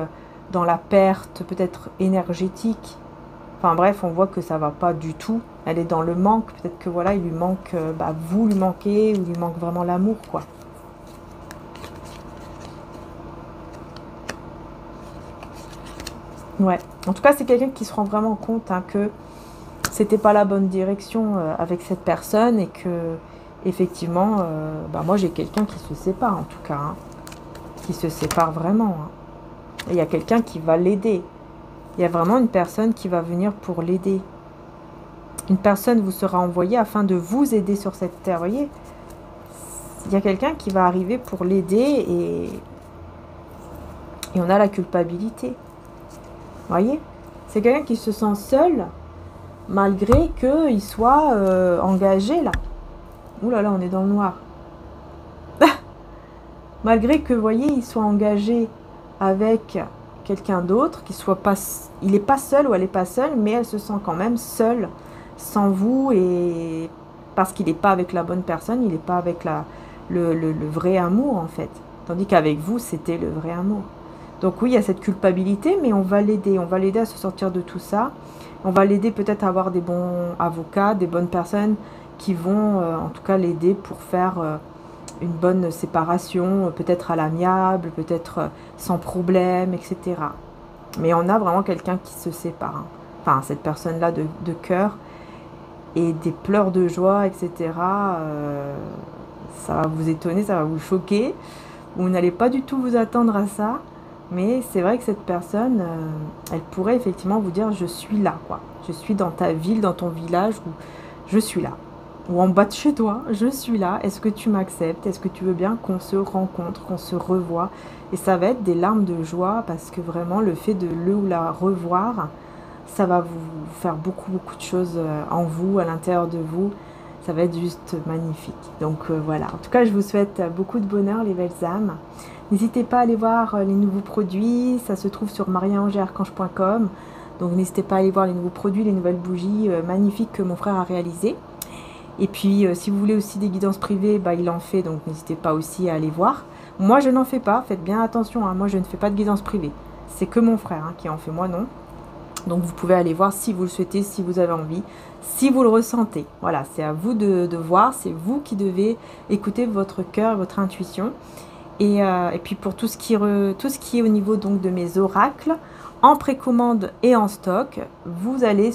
dans la perte peut-être énergétique. Enfin bref, on voit que ça va pas du tout. Elle est dans le manque. Peut-être que voilà, il lui manque, bah, vous lui manquez, ou lui manque vraiment l'amour, quoi. Ouais. En tout cas, c'est quelqu'un qui se rend vraiment compte, hein, que c'était pas la bonne direction avec cette personne et que effectivement, bah, moi j'ai quelqu'un qui se sépare en tout cas. Hein. qui se sépare vraiment. Hein. Et il y a quelqu'un qui va l'aider. Il y a vraiment une personne qui va venir pour l'aider. Une personne vous sera envoyée afin de vous aider sur cette terre. Vous voyez, il y a quelqu'un qui va arriver pour l'aider et on a la culpabilité. Vous voyez, c'est quelqu'un qui se sent seul malgré qu'il soit engagé là. Ouh là là, on est dans le noir. Malgré que, vous voyez, il soit engagé avec quelqu'un d'autre, il n'est pas seul ou elle n'est pas seule, mais elle se sent quand même seule sans vous, et parce qu'il n'est pas avec la bonne personne, il n'est pas avec le vrai amour en fait. Tandis qu'avec vous, c'était le vrai amour. Donc oui, il y a cette culpabilité, mais on va l'aider à se sortir de tout ça. On va l'aider peut-être à avoir des bons avocats, des bonnes personnes qui vont en tout cas l'aider pour faire une bonne séparation, peut-être à l'amiable, peut-être sans problème, etc. Mais on a vraiment quelqu'un qui se sépare. Hein. Enfin, cette personne-là de cœur et des pleurs de joie, etc. Ça va vous étonner, ça va vous choquer. Vous n'allez pas du tout vous attendre à ça. Mais c'est vrai que cette personne, elle pourrait effectivement vous dire « je suis là ». Quoi. Je suis dans ta ville, dans ton village, où je suis là. Ou en bas de chez toi, je suis là, est-ce que tu m'acceptes? Est-ce que tu veux bien qu'on se rencontre, qu'on se revoie? Et ça va être des larmes de joie parce que vraiment le fait de le ou la revoir, ça va vous faire beaucoup de choses en vous, à l'intérieur de vous. Ça va être juste magnifique. Donc voilà, en tout cas je vous souhaite beaucoup de bonheur les belles âmes. N'hésitez pas à aller voir les nouveaux produits, ça se trouve sur mariaangearchange.com. Donc n'hésitez pas à aller voir les nouveaux produits, les nouvelles bougies magnifiques que mon frère a réalisées. Et puis, si vous voulez aussi des guidances privées, bah, il en fait, donc n'hésitez pas aussi à aller voir. Moi, je n'en fais pas, faites bien attention, hein, moi, je ne fais pas de guidance privée. C'est que mon frère hein, qui en fait, moi, non. Donc, vous pouvez aller voir si vous le souhaitez, si vous avez envie, si vous le ressentez. Voilà, c'est à vous de voir, c'est vous qui devez écouter votre cœur, votre intuition. Et puis, pour tout ce qui est au niveau donc, de mes oracles, en précommande et en stock, vous allez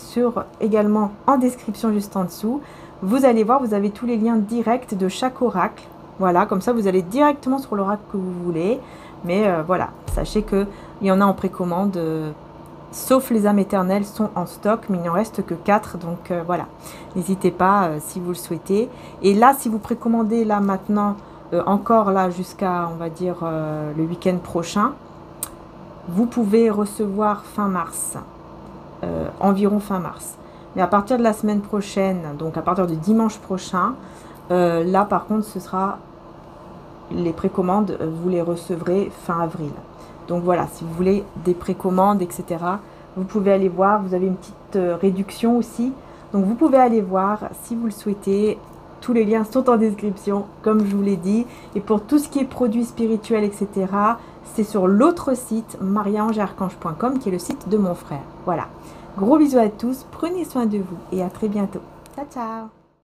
également en description juste en dessous. Vous allez voir, vous avez tous les liens directs de chaque oracle. Voilà, comme ça, vous allez directement sur l'oracle que vous voulez. Mais voilà, sachez qu'il y en a en précommande, sauf les âmes éternelles sont en stock, mais il n'en reste que 4. Donc voilà, n'hésitez pas si vous le souhaitez. Et là, si vous précommandez là maintenant, encore là jusqu'à, on va dire, le week-end prochain, vous pouvez recevoir fin mars, environ fin mars. Mais à partir de la semaine prochaine, donc à partir de dimanche prochain, là par contre ce sera les précommandes, vous les recevrez fin avril. Donc voilà, si vous voulez des précommandes, etc., vous pouvez aller voir, vous avez une petite réduction aussi. Donc vous pouvez aller voir si vous le souhaitez. Tous les liens sont en description, comme je vous l'ai dit. Et pour tout ce qui est produits spirituels, etc., c'est sur l'autre site, mariaangearchange.com, qui est le site de mon frère. Voilà. Gros bisous à tous, prenez soin de vous et à très bientôt. Ciao, ciao!